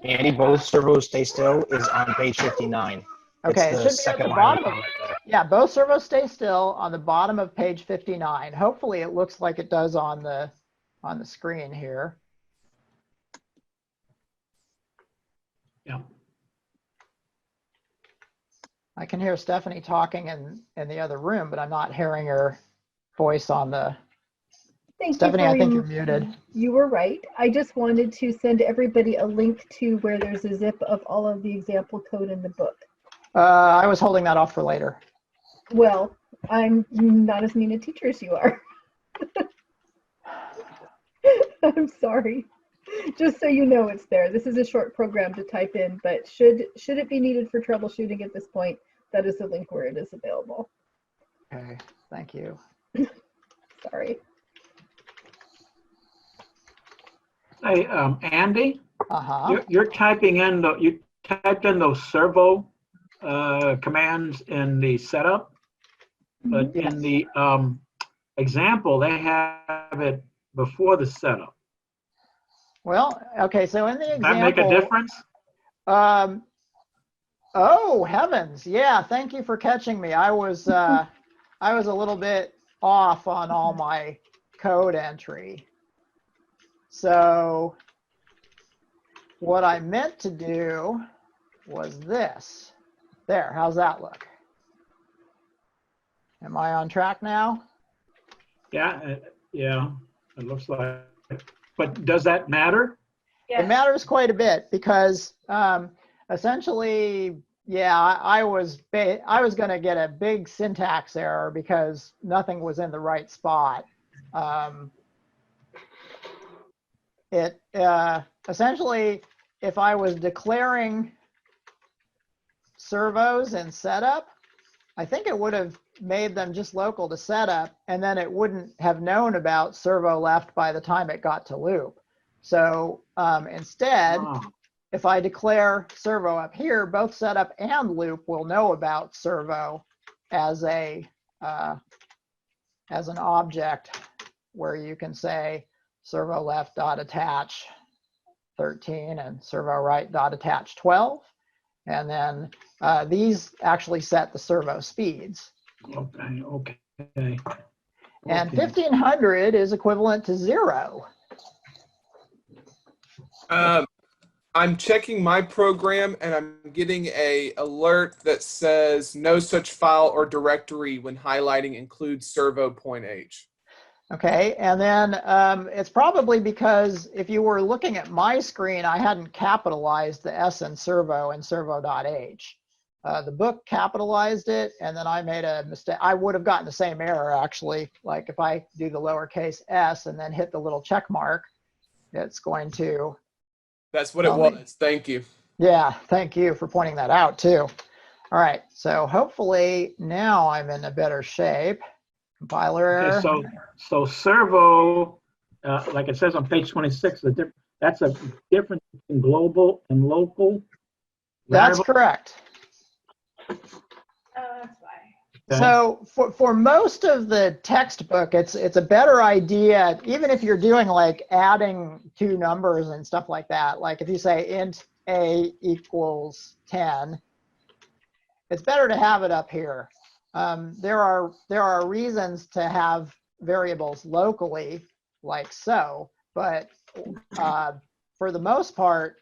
Andy, both servos stay still is on page 59. Okay, It's it the should be at second the line bottom of, right there. yeah, both servos stay still on the bottom of page 59. Hopefully it looks like it does on the screen here. Yeah. I can hear Stephanie talking in the other room, but I'm not hearing her voice on the. Thank Stephanie, you for I think you're muted. You were right. I just wanted to send everybody a link to where there's a zip of all of the example code in the book. I was holding that off for later. Well, I'm not as mean a teacher as you are. I'm sorry. Just so you know it's there. This is a short program to type in, but should it be needed for troubleshooting at this point, that is the link where it is available. Okay, thank you. Sorry. Hey, Andy, Uh-huh. you're typing in you typed in those servo commands in the setup, but Yes. in the example they have it before the setup. Well, okay, so in the Does example. that make a difference? Oh heavens, yeah, thank you for catching me. I was a little bit off on all my code entry. So what I meant to do was this. There, how's that look? Am I on track now? Yeah, yeah, it looks like. But does that matter? It matters quite a bit because essentially, yeah, I was going to get a big syntax error because nothing was in the right spot. Essentially, if I was declaring servos in setup, I think it would have made them just local to setup, and then it wouldn't have known about servo left by the time it got to loop. So instead, if I declare servo up here, both setup and loop will know about servo as an object where you can say servo left dot attach 13 and servo right dot attach 12. And then these actually set the servo speeds. Okay. And 1500 is equivalent to 0. I'm checking my program and I'm getting an alert that says no such file or directory when highlighting include servo.h. Okay, and then it's probably because if you were looking at my screen, I hadn't capitalized the S in servo and servo.h. The book capitalized it, and then I made a mistake. I would have gotten the same error, actually. Like if I do the lowercase s and then hit the little check mark, it's going to. That's what it was. Thank you. Yeah, thank you for pointing that out, too. All right, so hopefully now I'm in a better shape. Compiler error. Okay, so servo, like it says on page 26, that's a difference in global and local. That's correct. That's why. Okay. So for most of the textbook, it's a better idea, even if you're doing like adding two numbers and stuff like that. Like if you say int a equals 10, it's better to have it up here. There are reasons to have variables locally, like so, but for the most part,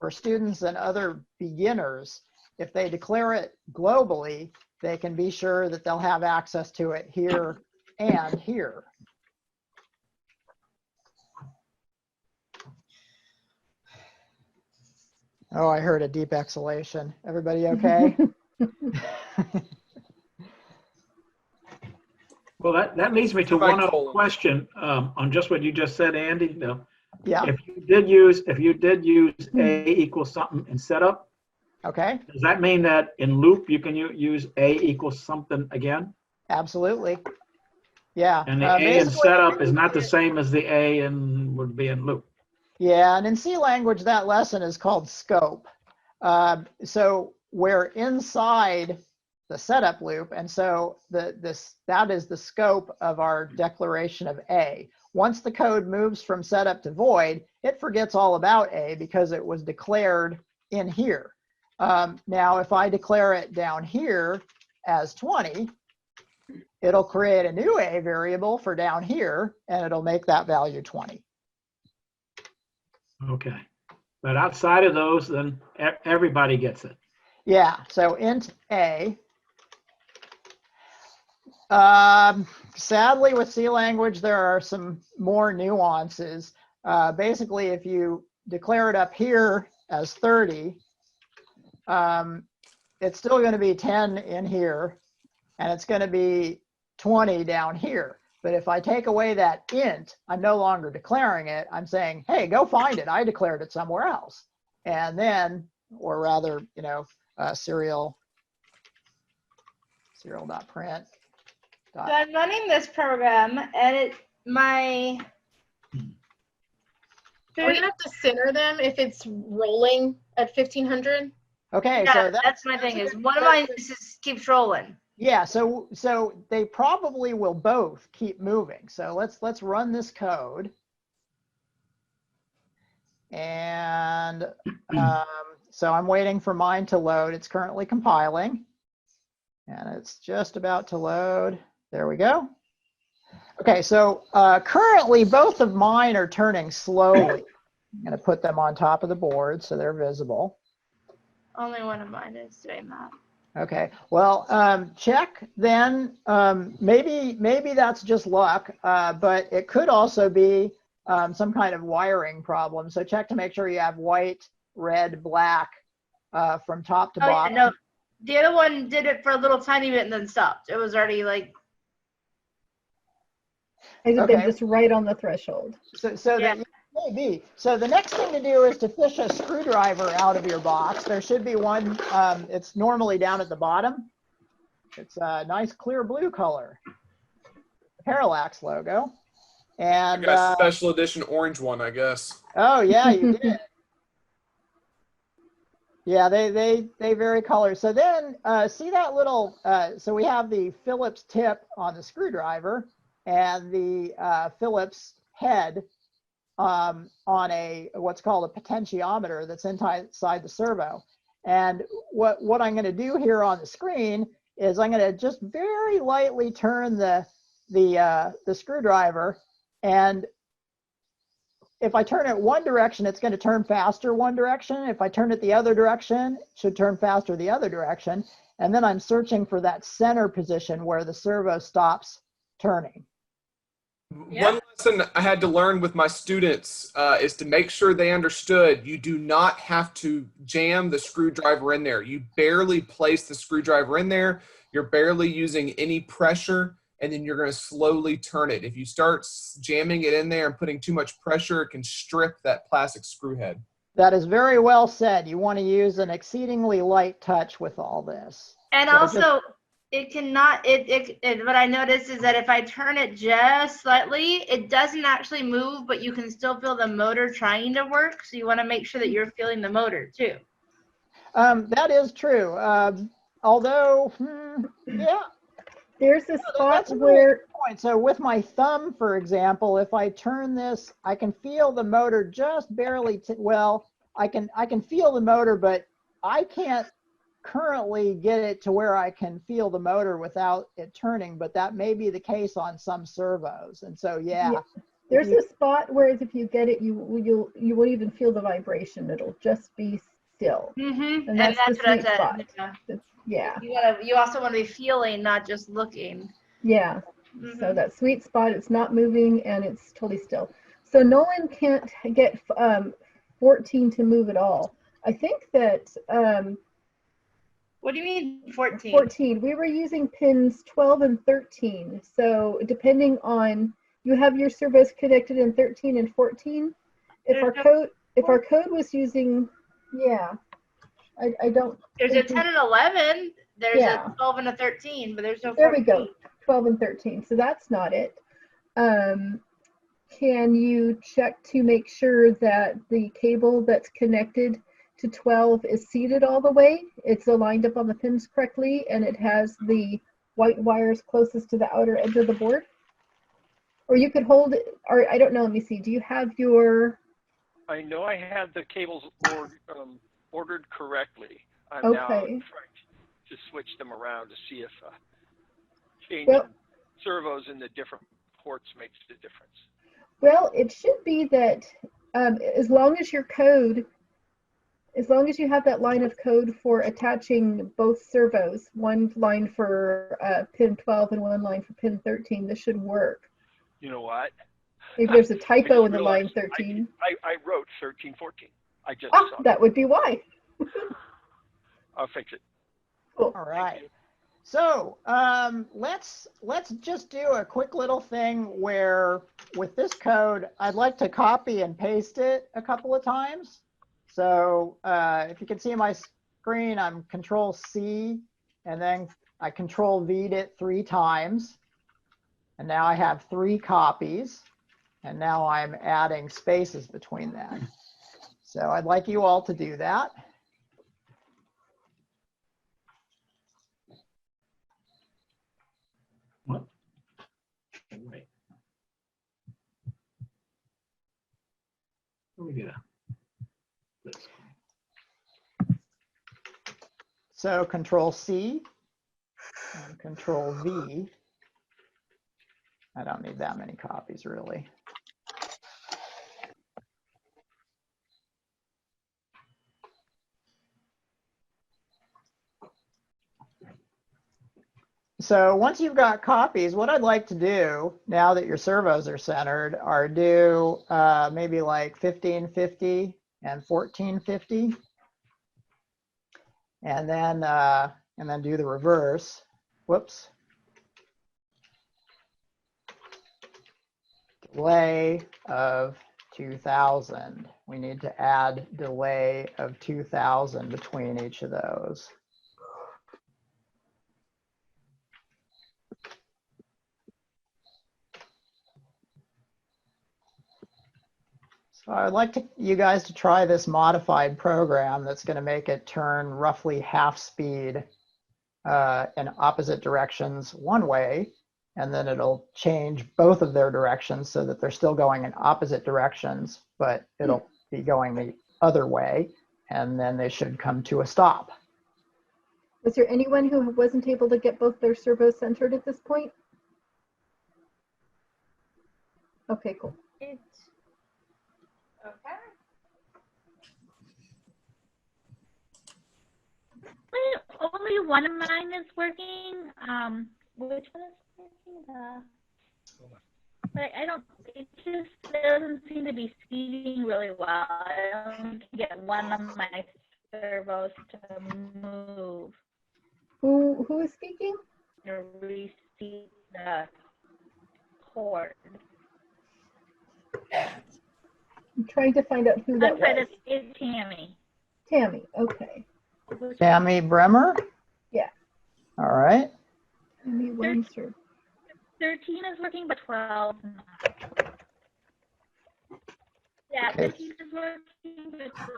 for students and other beginners, if they declare it globally, they can be sure that they'll have access to it here and here. Oh, I heard a deep exhalation. Everybody okay? Well, that leads me to one other question on just what you just said, Andy. Yeah. If you did use A equals something in setup, okay. Does that mean that in loop you can use A equals something again? Absolutely. Yeah. And the A in setup is not the same as the A in would be in loop. Yeah, and in C language, that lesson is called scope. So we're inside the setup loop, and so that is the scope of our declaration of A. Once the code moves from setup to void, it forgets all about A because it was declared in here. Now, if I declare it down here as 20, it'll create a new A variable for down here, and it'll make that value 20. Okay. But outside of those, then everybody gets it. Yeah, so int A. Sadly, with C language, there are some more nuances. Basically, if you declare it up here as 30, it's still going to be 10 in here, and it's going to be 20 down here. But if I take away that int, I'm no longer declaring it. I'm saying, hey, go find it. I declared it somewhere else. And then, or rather, serial.print. So I'm running this program, and We're gonna have to center them if it's rolling at 1500. Okay, yeah, so that's my thing. Is one of mine just keeps rolling. Yeah, so they probably will both keep moving. So let's run this code. And so I'm waiting for mine to load. It's currently compiling. And it's just about to load. There we go. Okay, so currently both of mine are turning slowly. I'm going to put them on top of the board so they're visible. Only one of mine is doing that. Okay, well, check then. Maybe that's just luck, but it could also be some kind of wiring problem. So check to make sure you have white, red, black from top to bottom. Yeah, no, the other one did it for a little tiny bit and then stopped. It was already like. Has it been just right on the threshold? So yeah. Maybe. So the next thing to do is to fish a screwdriver out of your box. There should be one. It's normally down at the bottom. It's a nice clear blue color. The Parallax logo. And I got a special edition orange one, I guess. Oh yeah, you did. Yeah, they vary color. So then see that little. So we have the Phillips tip on the screwdriver and the Phillips head. On what's called a potentiometer that's inside the servo. And what I'm going to do here on the screen is I'm going to just very lightly turn the screwdriver, and if I turn it one direction, it's going to turn faster one direction. If I turn it the other direction, it should turn faster the other direction. And then I'm searching for that center position where the servo stops turning. One lesson I had to learn with my students is to make sure they understood you do not have to jam the screwdriver in there. You barely place the screwdriver in there. You're barely using any pressure, and then you're going to slowly turn it. If you start jamming it in there and putting too much pressure, it can strip that plastic screw head. That is very well said. You want to use an exceedingly light touch with all this. And so also, it cannot, what I noticed is that if I turn it just slightly, it doesn't actually move, but you can still feel the motor trying to work. So you want to make sure that you're feeling the motor too. That is true. Although, yeah. There's a spot where. Point. So with my thumb, for example, if I turn this, I can feel the motor just barely, I can feel the motor, but I can't currently get it to where I can feel the motor without it turning, but that may be the case on some servos. And so, yeah, There's a spot where if you get it, you won't even feel the vibration. It'll just be still. Mm-hmm. And that's the sweet spot. Yeah. Yeah. You also want to be feeling, not just looking. Yeah. Mm-hmm. So that sweet spot, it's not moving and it's totally still. So Nolan can't get 14 to move at all. I think that what do you mean 14? 14. We were using pins 12 and 13. So depending on, you have your servos connected in 13 and 14. If our code was using, yeah, I don't. There's a 10 and 11. There's a 12 and a 13, but there's no 14. There we go. 12 and 13. So that's not it. Can you check to make sure that the cable that's connected to 12 is seated all the way? It's aligned up on the pins correctly, and it has the white wires closest to the outer edge of the board? Or you could hold it, or I don't know, let me see. Do you have your... I know I had the cables ordered correctly. I'm now trying to switch them around to see if changing servos in the different ports makes the difference. Well, it should be that as long as your code, as long as you have that line of code for attaching both servos, one line for pin 12 and one line for pin 13, this should work. You know what? Maybe there's a typo in the line 13. I wrote 13, 14. I just saw that would be why. I'll fix it. Cool. All right. So let's just do a quick little thing where with this code, I'd like to copy and paste it a couple of times. So if you can see my screen, I'm Control C, and then I Control V'd it 3 times. And now I have 3 copies. And now I'm adding spaces between them. So I'd like you all to do that. What? Wait. Let me get this. So Control C and Control V. I don't need that many copies, really. So once you've got copies, what I'd like to do, now that your servos are centered, are do maybe like 1550 and 1450. And then do the reverse. Whoops. Delay of 2000. We need to add delay of 2000 between each of those. So I'd like you guys to try this modified program that's going to make it turn roughly half speed in opposite directions one way, and then it'll change both of their directions so that they're still going in opposite directions, but it'll be going the other way, and then they should come to a stop. Was there anyone who wasn't able to get both their servos centered at this point? Okay, cool. Okay. Only one of mine is working. Which one is working? But I don't. It just doesn't seem to be seating really well. I don't get one of my servos to move. Who is speaking? To receive the cord. I'm trying to find out who that was. It's Tammy. Tammy, okay. Tammy Bremer? Yeah. All right. Tammy Windsor. 13 is working, but 12 not. Yeah, 13 is working, but 12.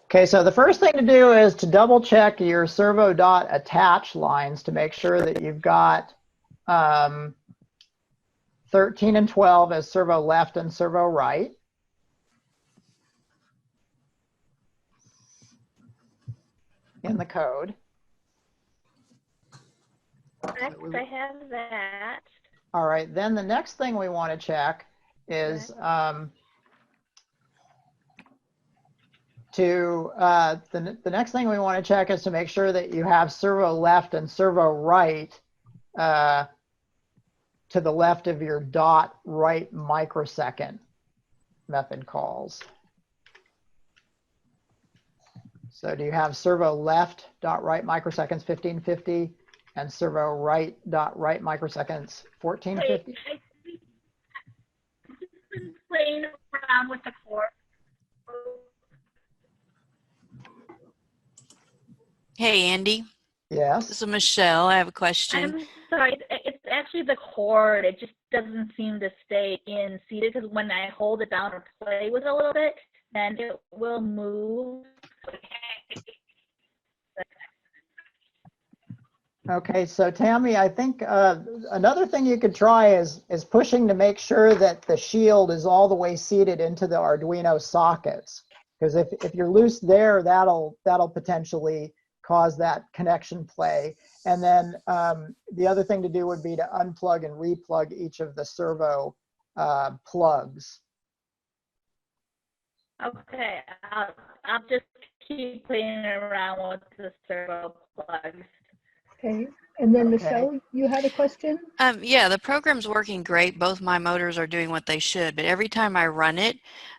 Okay, so the first thing to do is to double check your servo.attach lines to make sure that you've got 13 and 12 as servo left and servo right. In the code. Correct, I have that. All right, then the next thing we want to check is the next thing we want to check is to make sure that you have servo left and servo right to the left of your dot right microsecond method calls. So do you have servo left dot right microseconds 1550 and servo right dot right microseconds 1450? I've been playing around with the core. Hey, Andy. Yes. This is Michelle. I have a question. I'm sorry. It's actually the cord. It just doesn't seem to stay in seated because when I hold it down or play with it a little bit, then it will move. Okay, so Tammy, I think another thing you could try is pushing to make sure that the shield is all the way seated into the Arduino sockets. Because if you're loose there, that'll potentially cause that connection play. And then the other thing to do would be to unplug and replug each of the servo plugs. Okay, I'll just keep playing around with the servo plugs. Okay, and then Michelle, you had a question? Yeah, the program's working great. Both my motors are doing what they should, but every time I run it,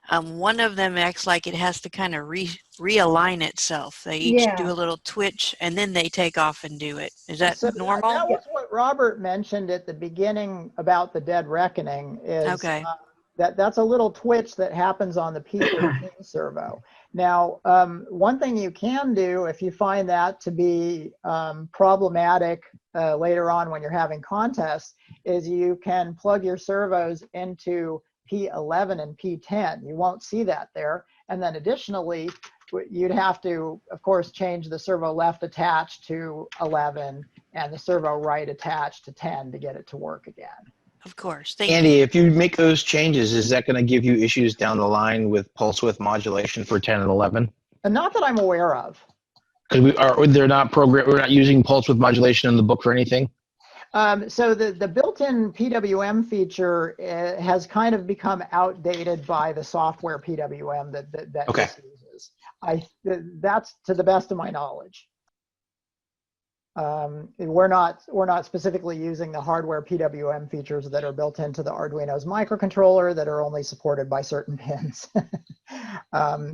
one of them acts like it has to kind of realign itself. They each do a little twitch and then they take off and do it. Is that normal? That was what Robert mentioned at the beginning about the dead reckoning. Is that's a little twitch that happens on the P13 servo. Now, one thing you can do if you find that to be problematic later on when you're having contests is you can plug your servos into P11 and P10. You won't see that there. And then additionally, you'd have to, of course, change the servo left attached to 11 and the servo right attached to 10 to get it to work again. Of course. Andy, if you make those changes, is that going to give you issues down the line with pulse width modulation for 10 and 11? And not that I'm aware of. Because we're not using pulse width modulation in the book for anything. So the built-in PWM feature has kind of become outdated by the software PWM that this uses. That's to the best of my knowledge. We're not specifically using the hardware PWM features that are built into the Arduino's microcontroller that are only supported by certain pins.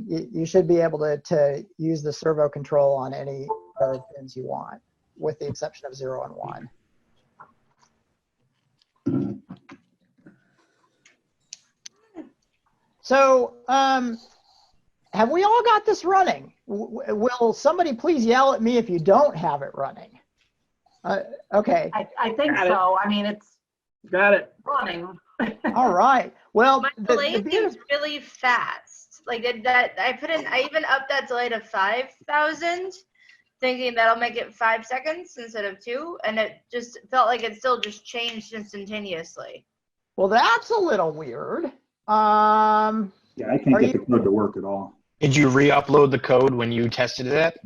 You should be able to use the servo control on any other pins you want, with the exception of 0 and 1. So, have we all got this running? Will somebody please yell at me if you don't have it running? Okay. I think so. I mean, it's running. All right. Well, my delay seems really fast. Like I even upped that delay to 5,000, thinking that'll make it 5 seconds instead of 2, and it just felt like it still just changed instantaneously. Well, that's a little weird. Yeah, I can't get the code to work at all. Did you re-upload the code when you tested it?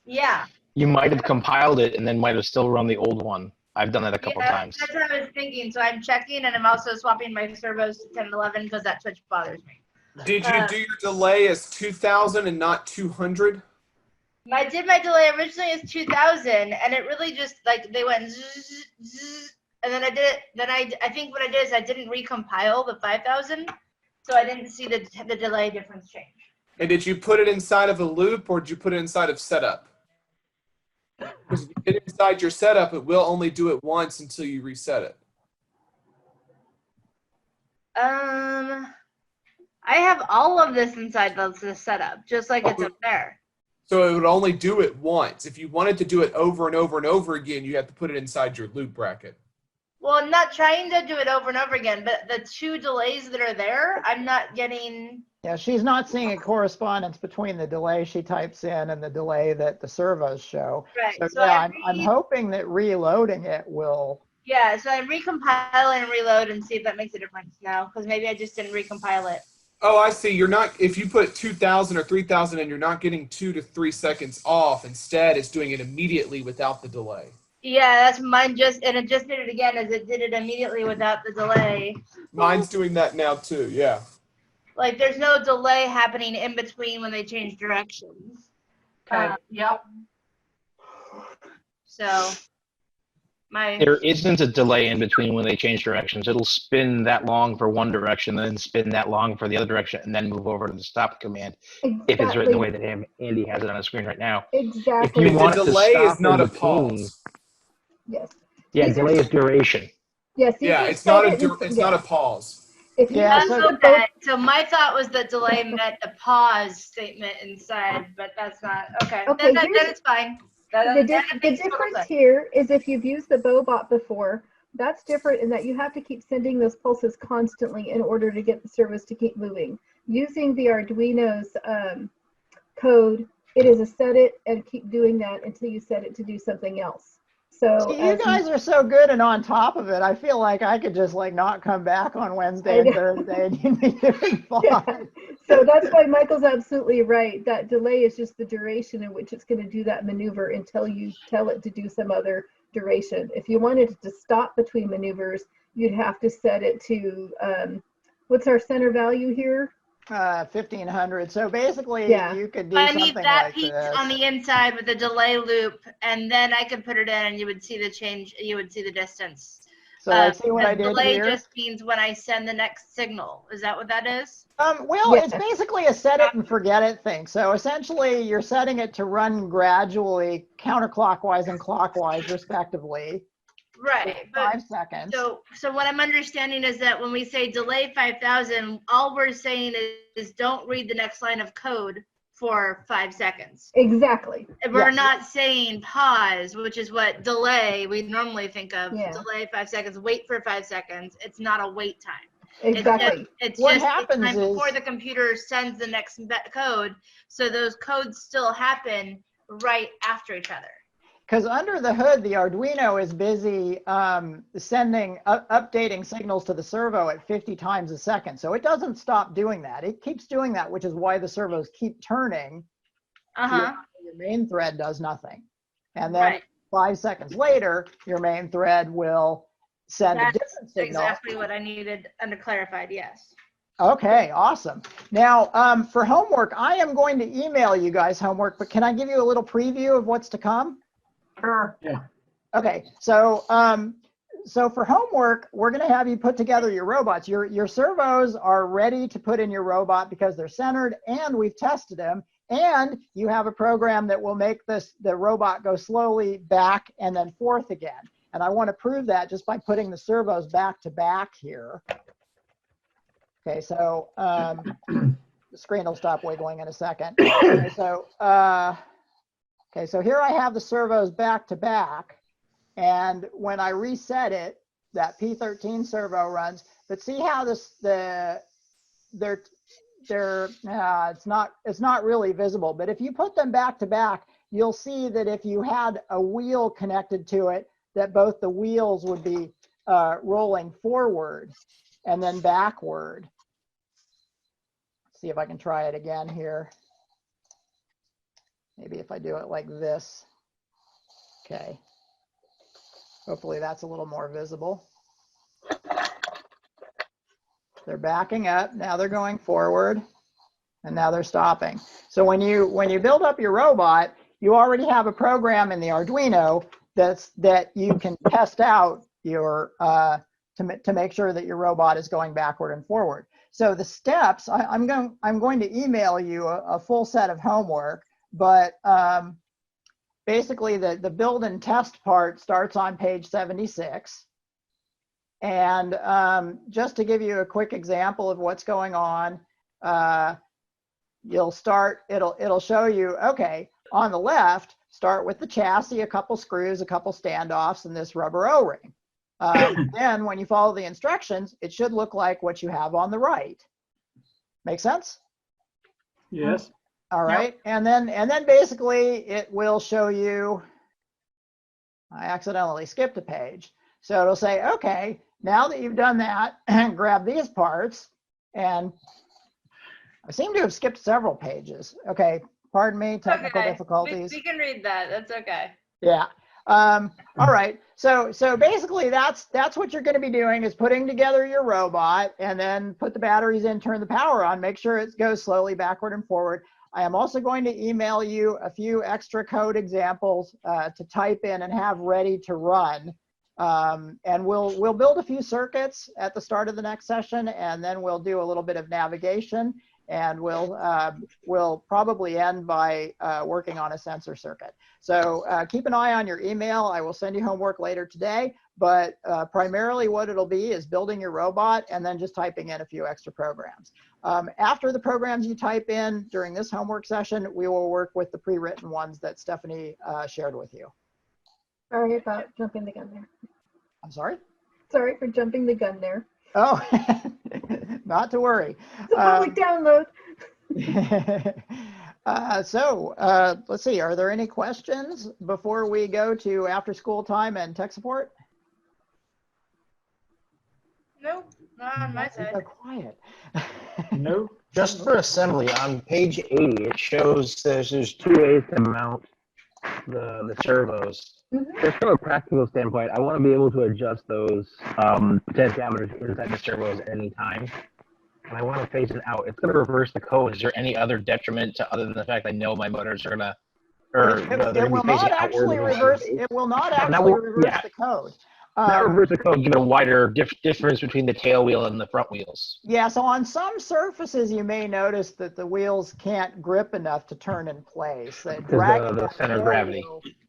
Yeah. You might have compiled it and then might have still run the old one. I've done that a couple times. That's what I was thinking. So I'm checking, and I'm also swapping my servos to 10 and 11 because that switch bothers me. Did you do your delay as 2,000 and not 200? I did my delay originally as 2,000, and it really just like they went zzz, zzz, and then I did it. Then I think what I did is I didn't recompile the 5,000, so I didn't see the delay difference change. And did you put it inside of a loop, or did you put it inside of setup? Because if you get inside your setup, it will only do it once until you reset it. I have all of this inside the setup, just like it's up there. So it would only do it once. If you wanted to do it over and over and over again, you have to put it inside your loop bracket. Well, I'm not trying to do it over and over again, but the 2 delays that are there, I'm not getting. Yeah, she's not seeing a correspondence between the delay she types in and the delay that the servos show. Right. So yeah, I'm hoping that reloading it will. Yeah, so I'm recompiling and reload and see if that makes a difference now, because maybe I just didn't recompile it. Oh, I see. You're not, if you put 2,000 or 3,000 and you're not getting 2 to 3 seconds off, instead it's doing it immediately without the delay. Yeah, that's mine and it just did it again as it did it immediately without the delay. Mine's doing that now too, yeah. Like there's no delay happening in between when they change directions. Okay, yep. So my There isn't a delay in between when they change directions. It'll spin that long for one direction, then spin that long for the other direction, and then move over to the stop command. If it's written the way that Andy has it on the screen right now. Exactly. If you want the it to delay stop is not in a between, pause. Yes. Yeah, delay is duration. Yes. Yeah, it's not a pause. If you so my thought was that delay meant the pause statement inside, but that's not okay. Okay, Then it's fine. The difference here is if you've used the Bobot before, that's different in that you have to keep sending those pulses constantly in order to get the service to keep moving. Using the Arduino's code, it is a set it and keep doing that until you set it to do something else. So See, you guys are so good and on top of it. I feel like I could just like not come back on Wednesday and Thursday and you'd be doing fine. Yeah. So that's why Michael's absolutely right. That delay is just the duration in which it's going to do that maneuver until you tell it to do some other duration. If you wanted it to stop between maneuvers, you'd have to set it to, what's our center value here? 1500. So basically, you could do I something need that like piece this. on the inside with the delay loop, and then I could put it in, and you would see the change. You would see the distance. So like, see what I did delay here? just means when I send the next signal. Is that what that is? Well, it's basically a set it and forget it thing. So essentially, you're setting it to run gradually, counterclockwise and clockwise, respectively. Right. 5 seconds. So what I'm understanding is that when we say delay 5,000, all we're saying is don't read the next line of code for 5 seconds. Exactly. We're not saying pause, which is what delay we normally think of. Delay 5 seconds, wait for 5 seconds. It's not a wait time. Exactly. It's What just happens the time is- before the computer sends the next code. So those codes still happen right after each other. Because under the hood, the Arduino is busy updating signals to the servo at 50 times a second. So it doesn't stop doing that. It keeps doing that, which is why the servos keep turning. Your main thread does nothing. And then 5 seconds later, your main thread will send a different signal. Exactly what I needed clarified, yes. Okay, awesome. Now, for homework, I am going to email you guys homework, but can I give you a little preview of what's to come? Sure. Yeah. Okay, so so for homework, we're going to have you put together your robots. Your servos are ready to put in your robot because they're centered, and we've tested them. And you have a program that will make the robot go slowly back and then forth again. And I want to prove that just by putting the servos back to back here. Okay, so the screen will stop wiggling in a second. Okay, so here I have the servos back to back, and when I reset it, that P13 servo runs. But see how it's not really visible. But if you put them back to back, you'll see that if you had a wheel connected to it, that both the wheels would be rolling forward and then backward. Let's see if I can try it again here. Maybe if I do it like this. Okay. Hopefully that's a little more visible. They're backing up. Now they're going forward. And now they're stopping. So when you build up your robot, you already have a program in the Arduino that you can test out your to make sure that your robot is going backward and forward. So the steps, I'm going to email you a full set of homework. But basically, the build and test part starts on page 76. And just to give you a quick example of what's going on, it'll show you, okay, on the left, start with the chassis, a couple screws, a couple standoffs, and this rubber O-ring. Then when you follow the instructions, it should look like what you have on the right. Make sense? Yes. All right, and then basically it will show you, I accidentally skipped a page. So it'll say, okay, now that you've done that, grab these parts, and I seem to have skipped several pages. Okay, pardon me, technical difficulties. We can read that, that's okay. Yeah, All right. So basically that's what you're going to be doing is putting together your robot and then put the batteries in, turn the power on, make sure it goes slowly backward and forward. I am also going to email you a few extra code examples to type in and have ready to run. And we'll build a few circuits at the start of the next session, and then we'll do a little bit of navigation, and we'll probably end by working on a sensor circuit. So keep an eye on your email. I will send you homework later today, but primarily what it'll be is building your robot and then just typing in a few extra programs. After the programs you type in during this homework session, we will work with the pre-written ones that Stephanie shared with you. Sorry about jumping the gun there. I'm sorry? Sorry for jumping the gun there. Oh, not to worry. It's a public download. Let's see, are there any questions before we go to after school time and tech support? No, not on my side. So quiet. No. Just for assembly, on page 80, it shows there's 2 ways to mount the servos. Just from a practical standpoint, I want to be able to adjust those potentiometers inside the servos at any time. And I want to phase it out. It's going to reverse the code. Is there any other detriment to other than the fact I know my motors are going to, It will not actually reverse the code. Not reverse the code, give it a wider difference between the tail wheel and the front wheels. Yeah, so on some surfaces you may notice that the wheels can't grip enough to turn in place. The center of gravity.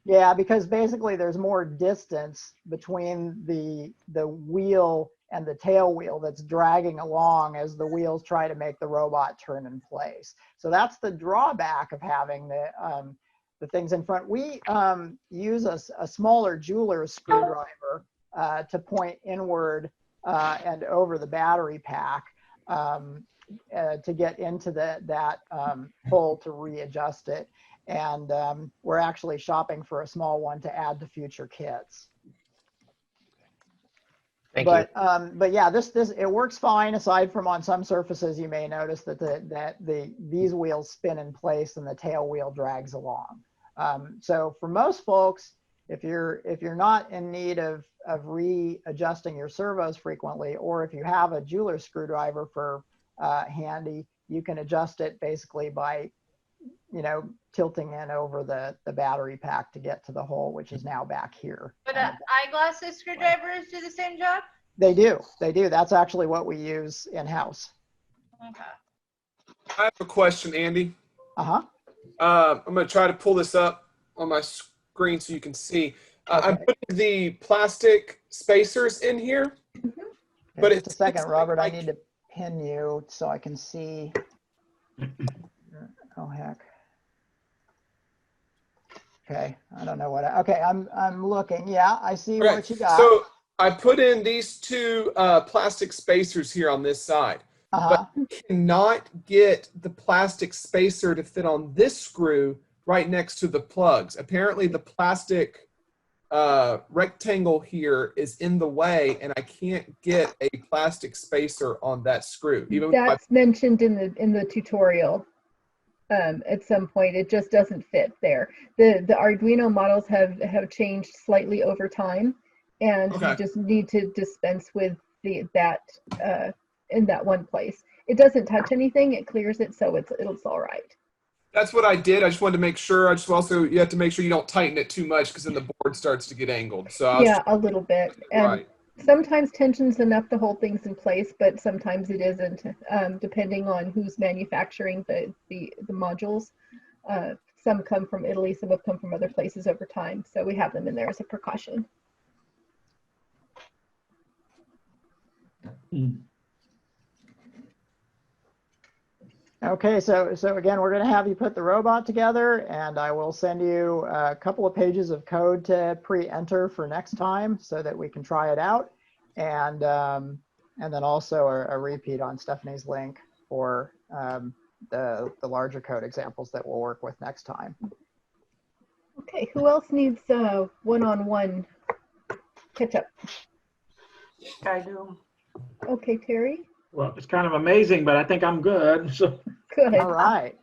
Yeah, because basically there's more distance between the wheel and the tail wheel that's dragging along as the wheels try to make the robot turn in place. So that's the drawback of having the things in front. We use a smaller jeweler's screwdriver to point inward and over the battery pack to get into that hole to readjust it. And we're actually shopping for a small one to add to future kits. Thank you. But yeah, it works fine. Aside from on some surfaces, you may notice that these wheels spin in place and the tail wheel drags along. So for most folks, if you're not in need of readjusting your servos frequently, or if you have a jeweler's screwdriver for handy, you can adjust it basically by tilting in over the battery pack to get to the hole, which is now back here. But eyeglasses screwdrivers do the same job? They do. That's actually what we use in-house. Okay. I have a question, Andy. Uh-huh. I'm going to try to pull this up on my screen so you can see. Okay. I'm putting the plastic spacers in here. But just a second, Robert. I need to pin you so I can see. Oh, heck. Okay, I don't know what. Okay, I'm looking. Yeah, I see what you got. So I put in these 2 plastic spacers here on this side, but you cannot get the plastic spacer to fit on this screw right next to the plugs. Apparently, the plastic rectangle here is in the way, and I can't get a plastic spacer on that screw. Even that's mentioned in the tutorial. At some point, it just doesn't fit there. The Arduino models have changed slightly over time, and you just need to dispense with that in that one place. It doesn't touch anything; it clears it, so it's all right. That's what I did. I just wanted to make sure. You have to make sure you don't tighten it too much, because then the board starts to get angled. So yeah, a little bit. And right. Sometimes tension's enough to hold things in place, but sometimes it isn't, depending on who's manufacturing the modules. Some come from Italy, some have come from other places over time, so we have them in there as a precaution. Okay, so again, we're going to have you put the robot together, and I will send you a couple of pages of code to pre-enter for next time so that we can try it out, and then also a repeat on Stephanie's link for the larger code examples that we'll work with next time. Okay, who else needs one-on-one catch-up? I do. Okay, Terry. Well, it's kind of amazing, but I think I'm good. So. Good. All right.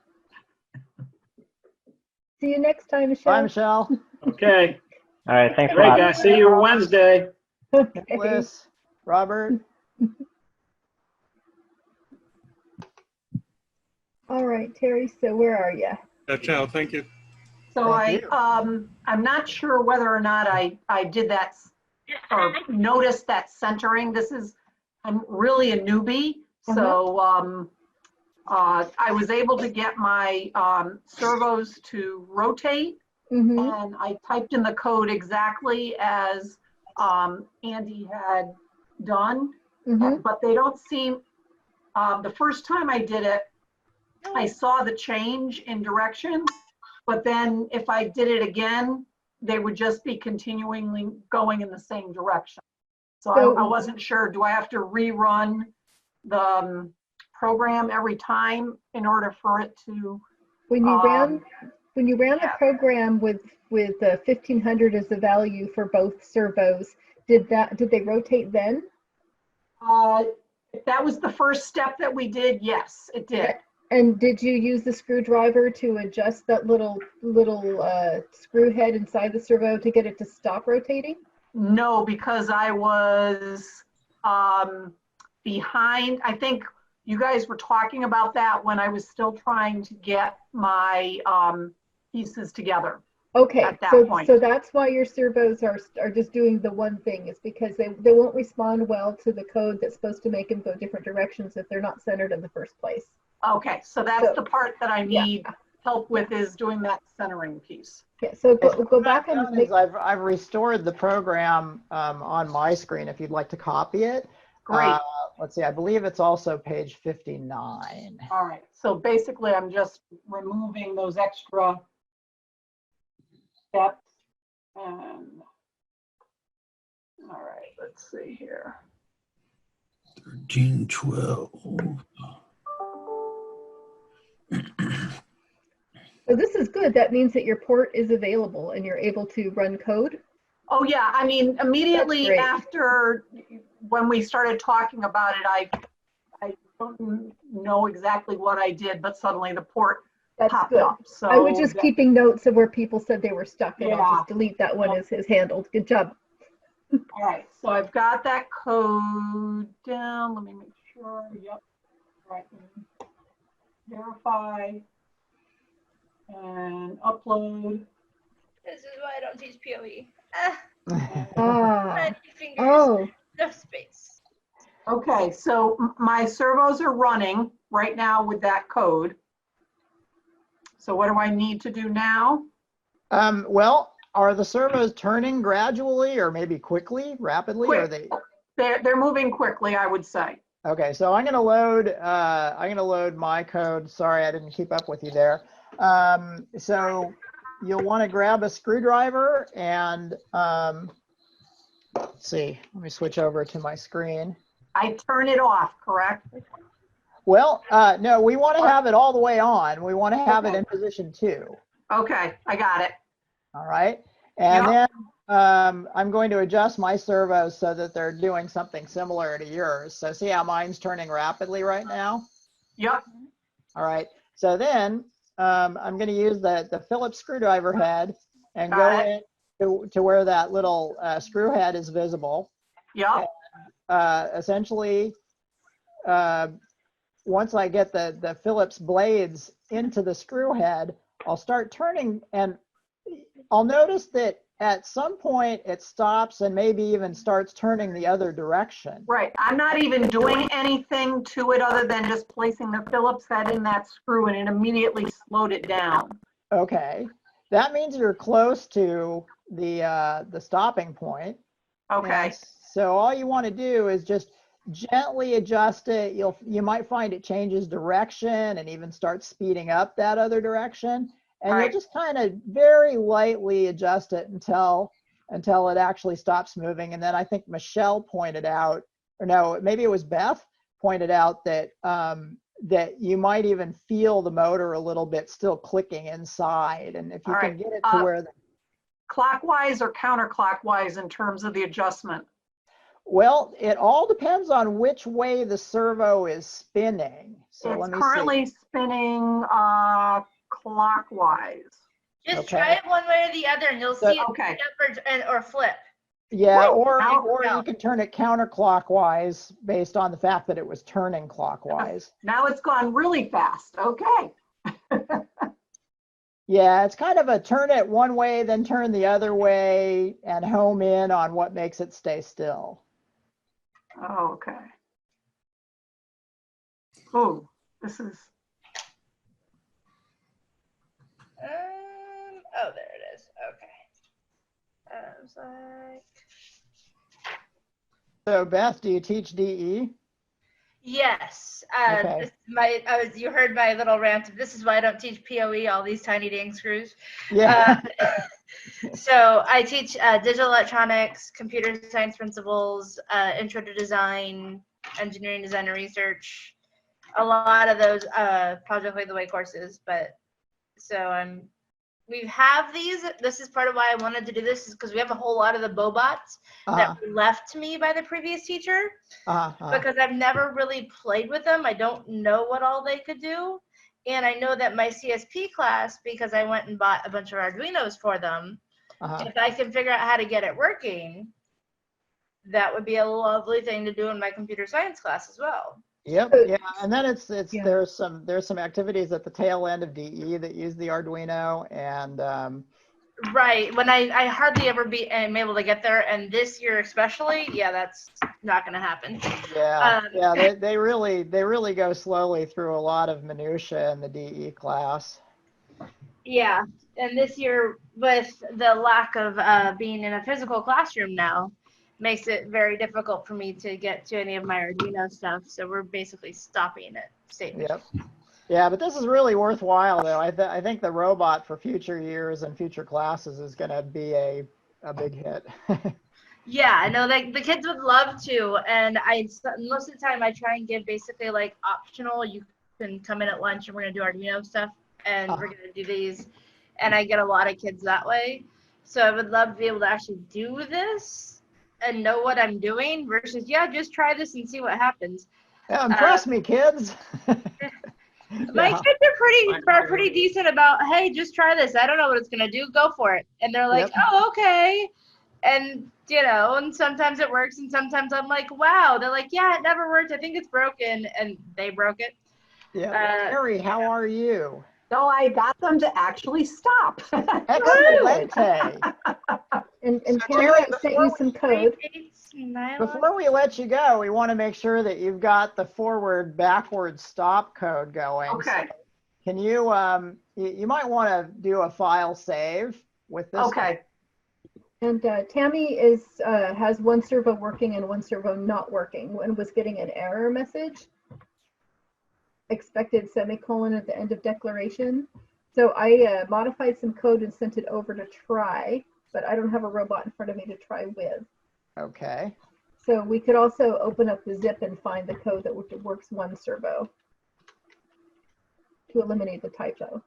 See you next time, Michelle. Bye, Michelle. Okay. All right, thanks a Great, lot. guys. See you Wednesday. Nicholas, Robert. All right, Terry, so where are you? Ciao, thank you. So I'm not sure whether or not I did that or noticed that centering. I'm really a newbie. So I was able to get my servos to rotate, and I typed in the code exactly as Andy had done, but they don't seem, the first time I did it, I saw the change in direction, but then if I did it again, they would just be continually going in the same direction. So I wasn't sure, do I have to rerun the program every time in order for it to? When you ran the program with 1500 as the value for both servos, did they rotate then? If that was the first step that we did, yes, it did. And did you use the screwdriver to adjust that little screw head inside the servo to get it to stop rotating? No, because I was behind. I think you guys were talking about that when I was still trying to get my pieces together. Okay, at that point. So that's why your servos are just doing the one thing, is because they won't respond well to the code that's supposed to make them go different directions if they're not centered in the first place. Okay, so that's the part that I need help with, is doing that centering piece. Yeah, so go back and make... I've restored the program on my screen if you'd like to copy it. Great. Let's see, I believe it's also page 59. All right, so basically I'm just removing those extra steps. And all right, let's see here. 1312. So this is good. That means that your port is available and you're able to run code. Oh yeah, I mean, immediately after when we started talking about it, I don't know exactly what I did, but suddenly the port popped up. So I was just keeping notes of where people said they were stuck, and I'll just delete that one as handled. Good job. All right, so I've got that code down. Let me make sure. Yep. Right. Verify and upload. This is why I don't teach POE. Fingers, no space. Okay, so my servos are running right now with that code. So what do I need to do now? Well, are the servos turning gradually or maybe quickly, rapidly? Or are they? They're moving quickly, I would say. Okay, so I'm going to load my code. Sorry, I didn't keep up with you there. So you'll want to grab a screwdriver and let's see. Let me switch over to my screen. I turn it off, correct? Well, no, we want to have it all the way on. We want to have it in position 2. Okay, I got it. All right, and then I'm going to adjust my servos so that they're doing something similar to yours. So see how mine's turning rapidly right now? Yep. All right, so then I'm going to use the Phillips screwdriver head and go in to where that little screw head is visible. Yep. Essentially, once I get the Phillips blades into the screw head, I'll start turning, and I'll notice that at some point it stops and maybe even starts turning the other direction. Right. I'm not even doing anything to it other than just placing the Phillips head in that screw, and it immediately slowed it down. Okay. That means you're close to the stopping point. Okay. And so all you want to do is just gently adjust it. You might find it changes direction and even starts speeding up that other direction. And you'll just kind of very lightly adjust it until it actually stops moving. And then I think Michelle pointed out, or no, maybe it was Beth pointed out that that you might even feel the motor a little bit still clicking inside. And if you can get it to where clockwise or counterclockwise in terms of the adjustment? Well, it all depends on which way the servo is spinning. So it's let me currently spinning clockwise. Just try it one way or the other, and you'll see it flip or flip. Yeah, or you can turn it counterclockwise based on the fact that it was turning clockwise. Now it's gone really fast. Okay. Yeah, it's kind of a turn it one way, then turn the other way, and home in on what makes it stay still. Oh, okay. Oh, this is. Oh, there it is. Okay. I was like. So, Beth, do you teach DE? Yes. Okay. You heard my little rant. This is why I don't teach POE, all these tiny dang screws. Yeah. So I teach digital electronics, computer science principles, intro to design, engineering, design, and research. A lot of those Project Lead the Way courses. But so we have these. This is part of why I wanted to do this, is because we have a whole lot of the Bobots that were left to me by the previous teacher. Because I've never really played with them. I don't know what all they could do. And I know that my CSP class, because I went and bought a bunch of Arduinos for them, if I can figure out how to get it working, that would be a lovely thing to do in my computer science class as well. Yep. Yeah, and then there's some activities at the tail end of DE that use the Arduino, and right. When I hardly ever am able to get there, and this year especially, yeah, that's not going to happen. Yeah, they really go slowly through a lot of minutia in the DE class. Yeah, and this year, with the lack of being in a physical classroom now, makes it very difficult for me to get to any of my Arduino stuff. So we're basically stopping at state. Yep. Yeah, but this is really worthwhile, though. I think the robot for future years and future classes is going to be a big hit. Yeah, I know that the kids would love to, and most of the time I try and give basically like optional. You can come in at lunch and we're gonna do Arduino stuff, and we're gonna do these, and I get a lot of kids that way. So I would love to be able to actually do this and know what I'm doing versus just try this and see what happens. Yeah, impress me, kids. My kids are pretty decent about, hey, just try this. I don't know what it's gonna do. Go for it. And they're like, oh, okay. And and sometimes it works, and sometimes I'm like, wow. They're like, yeah, it never worked. I think it's broken, and they broke it. Yeah. Mary, how are you? So I got them to actually stop. Excellent. And Tamara sent you some code. Before we let you go, we want to make sure that you've got the forward-backward stop code going. Okay. So can you, you might want to do a file save with this. Okay. And Tammy has one servo working and one servo not working and was getting an error message. Expected semicolon at the end of declaration. So I modified some code and sent it over to try, but I don't have a robot in front of me to try with. Okay. So we could also open up the zip and find the code that works one servo to eliminate the typo.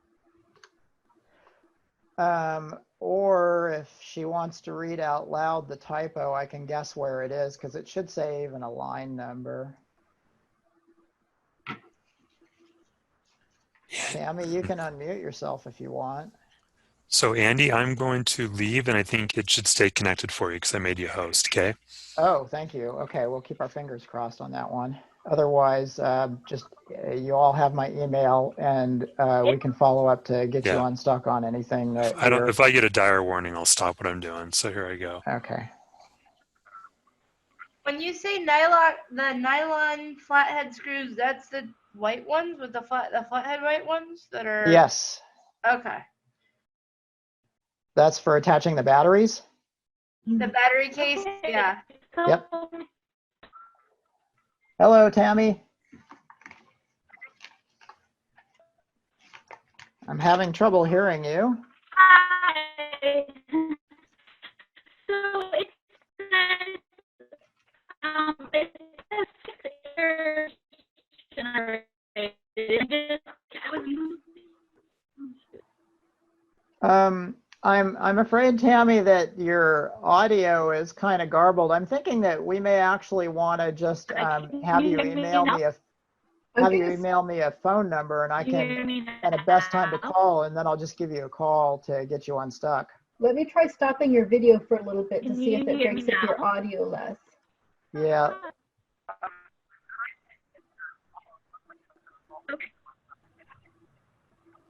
Or if she wants to read out loud the typo, I can guess where it is because it should say even a line number. Tammy, you can unmute yourself if you want. So Andy, I'm going to leave, and I think it should stay connected for you because I made you host, okay? Oh, thank you. Okay, we'll keep our fingers crossed on that one. Otherwise, you all have my email, and we can follow up to get you unstuck on anything. If I get a dire warning, I'll stop what I'm doing. So here I go. Okay. When you say the nylon flathead screws, that's the white ones with the flathead white ones that are. Yes. Okay. That's for attaching the batteries? The battery case, yeah. Yep. Hello, Tammy. I'm having trouble hearing you. Hi. So it says 6 errors generated. I'm afraid, Tammy, that your audio is kind of garbled. I'm thinking that we may actually want to just have you email me have you email me a phone number and I can, and a best time to call, and then I'll just give you a call to get you unstuck. Let me try stopping your video for a little bit to see if it breaks up your audio less. Yeah.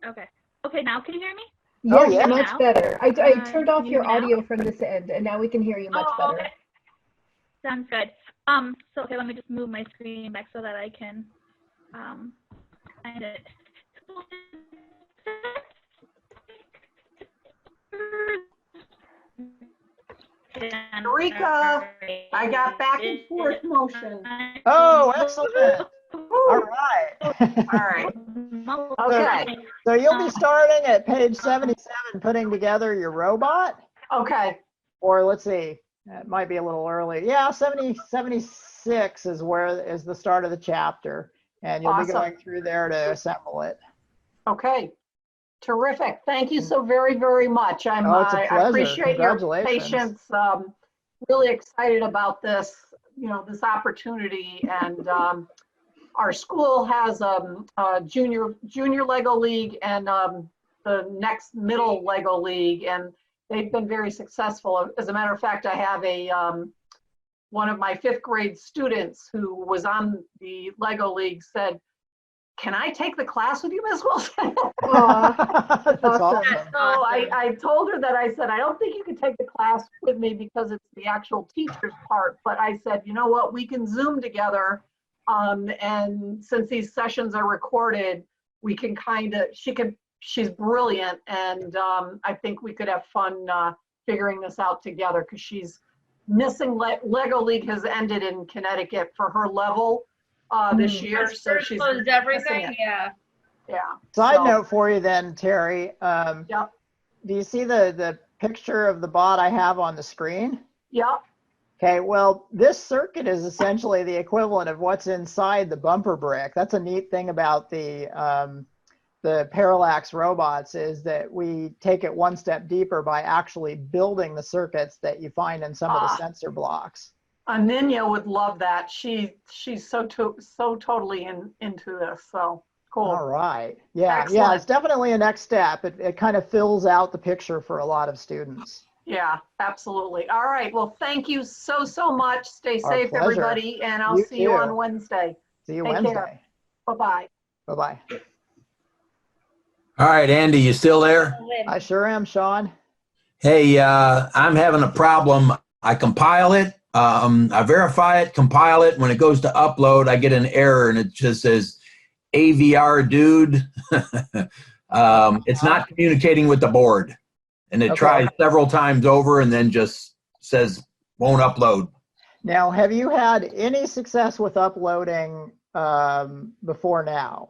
Okay. Okay, now can you hear me? Yes, yeah. much better. I turned off your audio from this end, and now we can hear you much better. Okay. Sounds good. So okay, let me just move my screen back so that I can find it. Eureka! I got back and forth motion. Oh, excellent. All right. All right. Okay. So you'll be starting at page 77, putting together your robot. Okay. Or let's see, it might be a little early. Yeah, 76 is the start of the chapter, and you'll be going through there to assemble it. Okay. Terrific. Thank you so very, very much. It's a pleasure. I appreciate your patience. Really excited about this, this opportunity. And our school has a junior Lego League and the next middle Lego League, and they've been very successful. As a matter of fact, I have one of my 5th grade students who was on the Lego League said, "Can I take the class with you, Ms. Wilson?" That's awesome. So I told her that. I said, "I don't think you can take the class with me because it's the actual teacher's part." But I said, "You know what? We can Zoom together. And since these sessions are recorded, we can she's brilliant. And I think we could have fun figuring this out together because she's missing. Lego League has ended in Connecticut for her level. This year, so she's closed everything. Yeah. Side note for you then, Terry. Yep. Do you see the picture of the bot I have on the screen? Yep. Okay, well, this circuit is essentially the equivalent of what's inside the bumper brick. That's a neat thing about the parallax robots, is that we take it one step deeper by actually building the circuits that you find in some of the sensor blocks. Aninya would love that. She's so totally into this. So cool. All right. Yeah. Excellent. Yeah. It's definitely a next step. It kind of fills out the picture for a lot of students. Yeah, absolutely. All right. Well, thank you so much. Stay Our safe, pleasure. everybody, and I'll see you on Wednesday. See you Take Wednesday. care. Bye-bye. Bye-bye. All right, Andy, you still there? I sure am, Sean. Hey, I'm having a problem. I compile it. I verify it, compile it. When it goes to upload, I get an error, and it just says, AVR dude. It's not communicating with the board. And it tries several times over and then just says, won't upload. Now, have you had any success with uploading before now?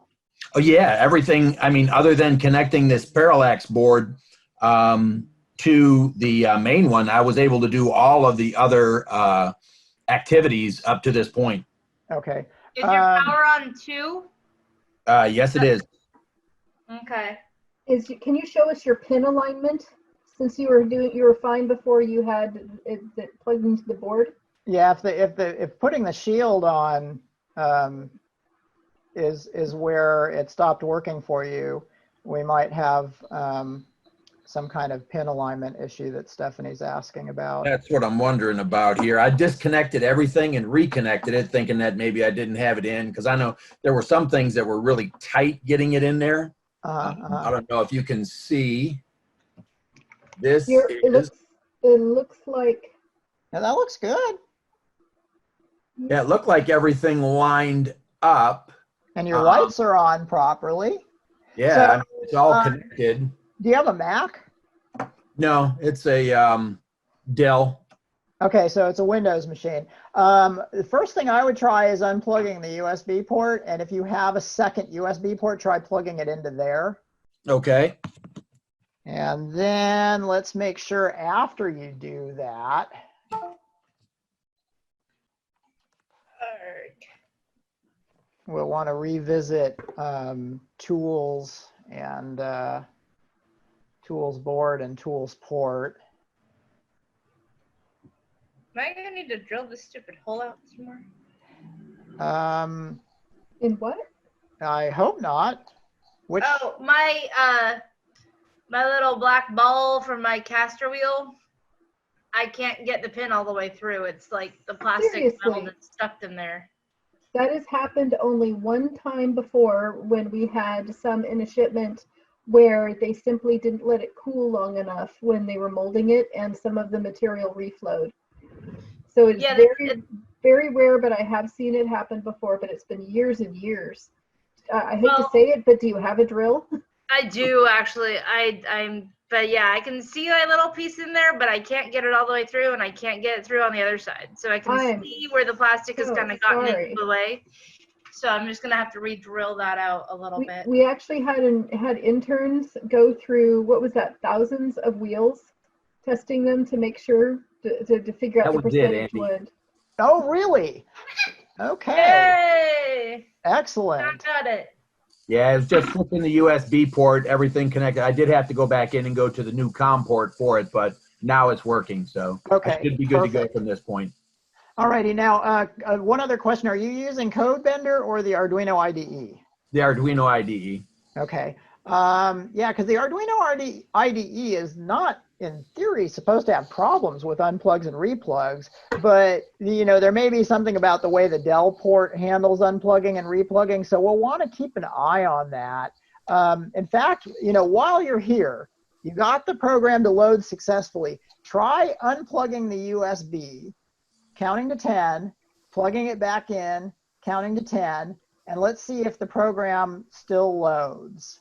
Oh, yeah, everything. I mean, other than connecting this parallax board to the main one, I was able to do all of the other activities up to this point. Okay. Is your power on too? Yes, it is. Okay. Can you show us your pin alignment? Since you were fine before you had it plugged into the board. Yeah, if putting the shield on is where it stopped working for you, we might have some kind of pin alignment issue that Stephanie's asking about. That's what I'm wondering about here. I disconnected everything and reconnected it, thinking that maybe I didn't have it in, because I know there were some things that were really tight getting it in there. I don't know if you can see. This it looks like. Yeah, that looks good. Yeah, it looked like everything lined up. And your lights are on properly. Yeah, So, I mean, it's all connected. Do you have a Mac? No, it's a Dell. Okay, so it's a Windows machine. The first thing I would try is unplugging the USB port, and if you have a second USB port, try plugging it into there. Okay. And then let's make sure after you do that, we'll want to revisit tools and tools board and tools port. Am I gonna need to drill this stupid hole out some more? In what? I hope not. Which? Oh, my little black ball from my caster wheel. I can't get the pin all the way through. It's like the plastic metal that's stuck in there. That has happened only one time before when we had some in a shipment where they simply didn't let it cool long enough when they were molding it, and some of the material reflowed. So it's very rare, but I have seen it happen before, but it's been years and years. I hate to say it, but do you have a drill? I do actually. But yeah, I can see my little piece in there, but I can't get it all the way through, and I can't get it through on the other side. So I can see where the plastic has kind of gotten into the way. So I'm just gonna have to re-drill that out a little bit. We actually had interns go through, what was that, thousands of wheels, testing them to make sure to figure out the percentage wood. Oh, really? Okay. Yay! Excellent. I got it. Yeah, it was just flipping the USB port, everything connected. I did have to go back in and go to the new COM port for it, but now it's working, so okay, it should be good to go from this point. All righty, now one other question. Are you using CodeBender or the Arduino IDE? The Arduino IDE. Okay. Yeah, because the Arduino IDE is not, in theory, supposed to have problems with unplugs and replugs, but there may be something about the way the Dell port handles unplugging and replugging, so we'll want to keep an eye on that. In fact, while you're here, you got the program to load successfully. Try unplugging the USB, counting to 10, plugging it back in, counting to 10, and let's see if the program still loads.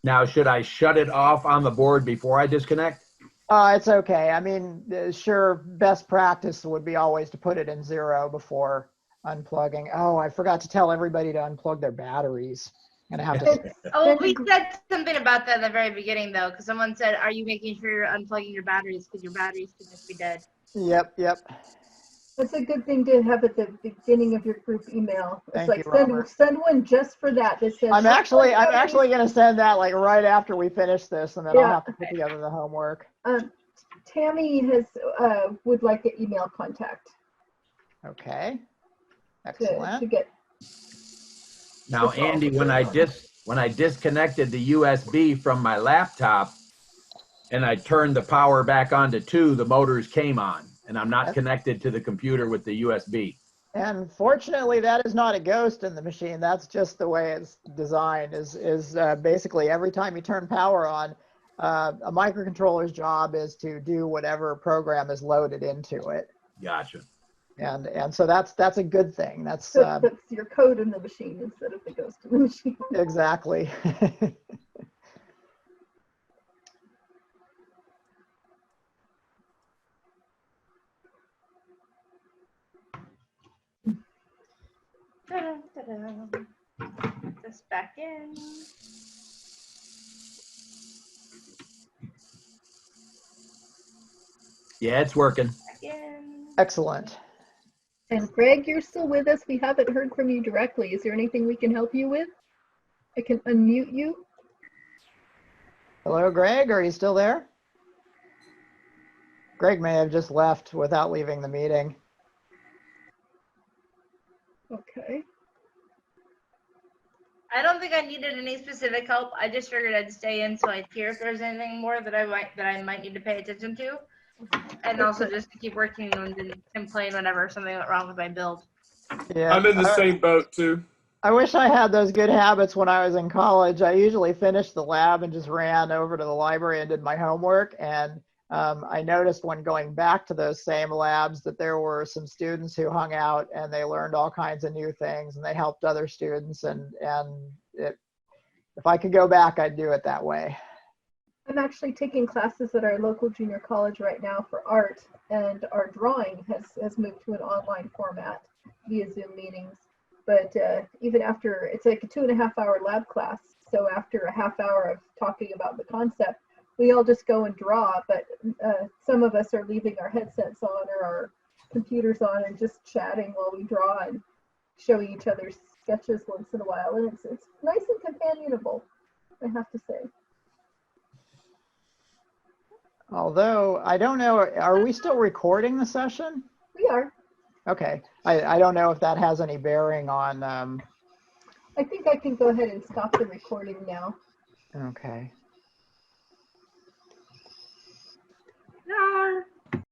Now, should I shut it off on the board before I disconnect? It's okay. I mean, sure, best practice would be always to put it in 0 before unplugging. Oh, I forgot to tell everybody to unplug their batteries. I'm gonna have to. Oh, we said something about that at the very beginning, though, because someone said, "Are you making sure you're unplugging your batteries because your batteries could just be dead?" Yep. That's a good thing to have at the beginning of your group email. It's Thank like you, send one just for that. That says, I'm actually going to send that like right after we finish this, and then I'll have to put together the homework. Tammy has would like an email contact. Okay. Excellent. To get. Now, Andy, when I disconnected the USB from my laptop and I turned the power back on to 2, the motors came on. And I'm not connected to the computer with the USB. And fortunately, that is not a ghost in the machine. That's just the way it's designed. Is basically every time you turn power on, a microcontroller's job is to do whatever program is loaded into it. Gotcha. And so that's a good thing. That's your code in the machine instead of the ghost in the machine. Exactly. This back in. Yeah, it's working. Excellent. And Greg, you're still with us. We haven't heard from you directly. Is there anything we can help you with? I can unmute you. Hello, Greg. Are you still there? Greg may have just left without leaving the meeting. Okay. I don't think I needed any specific help. I just figured I'd stay in so I'd hear if there's anything more that I might need to pay attention to, and also just to keep working and complain whenever something went wrong with my build. Yeah, I'm in the same boat too. I wish I had those good habits when I was in college. I usually finished the lab and just ran over to the library and did my homework. And I noticed when going back to those same labs that there were some students who hung out and they learned all kinds of new things and they helped other students. And if I could go back, I'd do it that way. I'm actually taking classes at our local junior college right now for art, and our drawing has moved to an online format via Zoom meetings. But even after, it's like a 2.5-hour lab class. So after a half hour of talking about the concept, we all just go and draw, but some of us are leaving our headsets on or our computers on and just chatting while we draw and showing each other sketches once in a while. And it's nice and companionable, I have to say. Although, I don't know, are we still recording the session? We are. Okay. I don't know if that has any bearing on... I think I can go ahead and stop the recording now. Okay.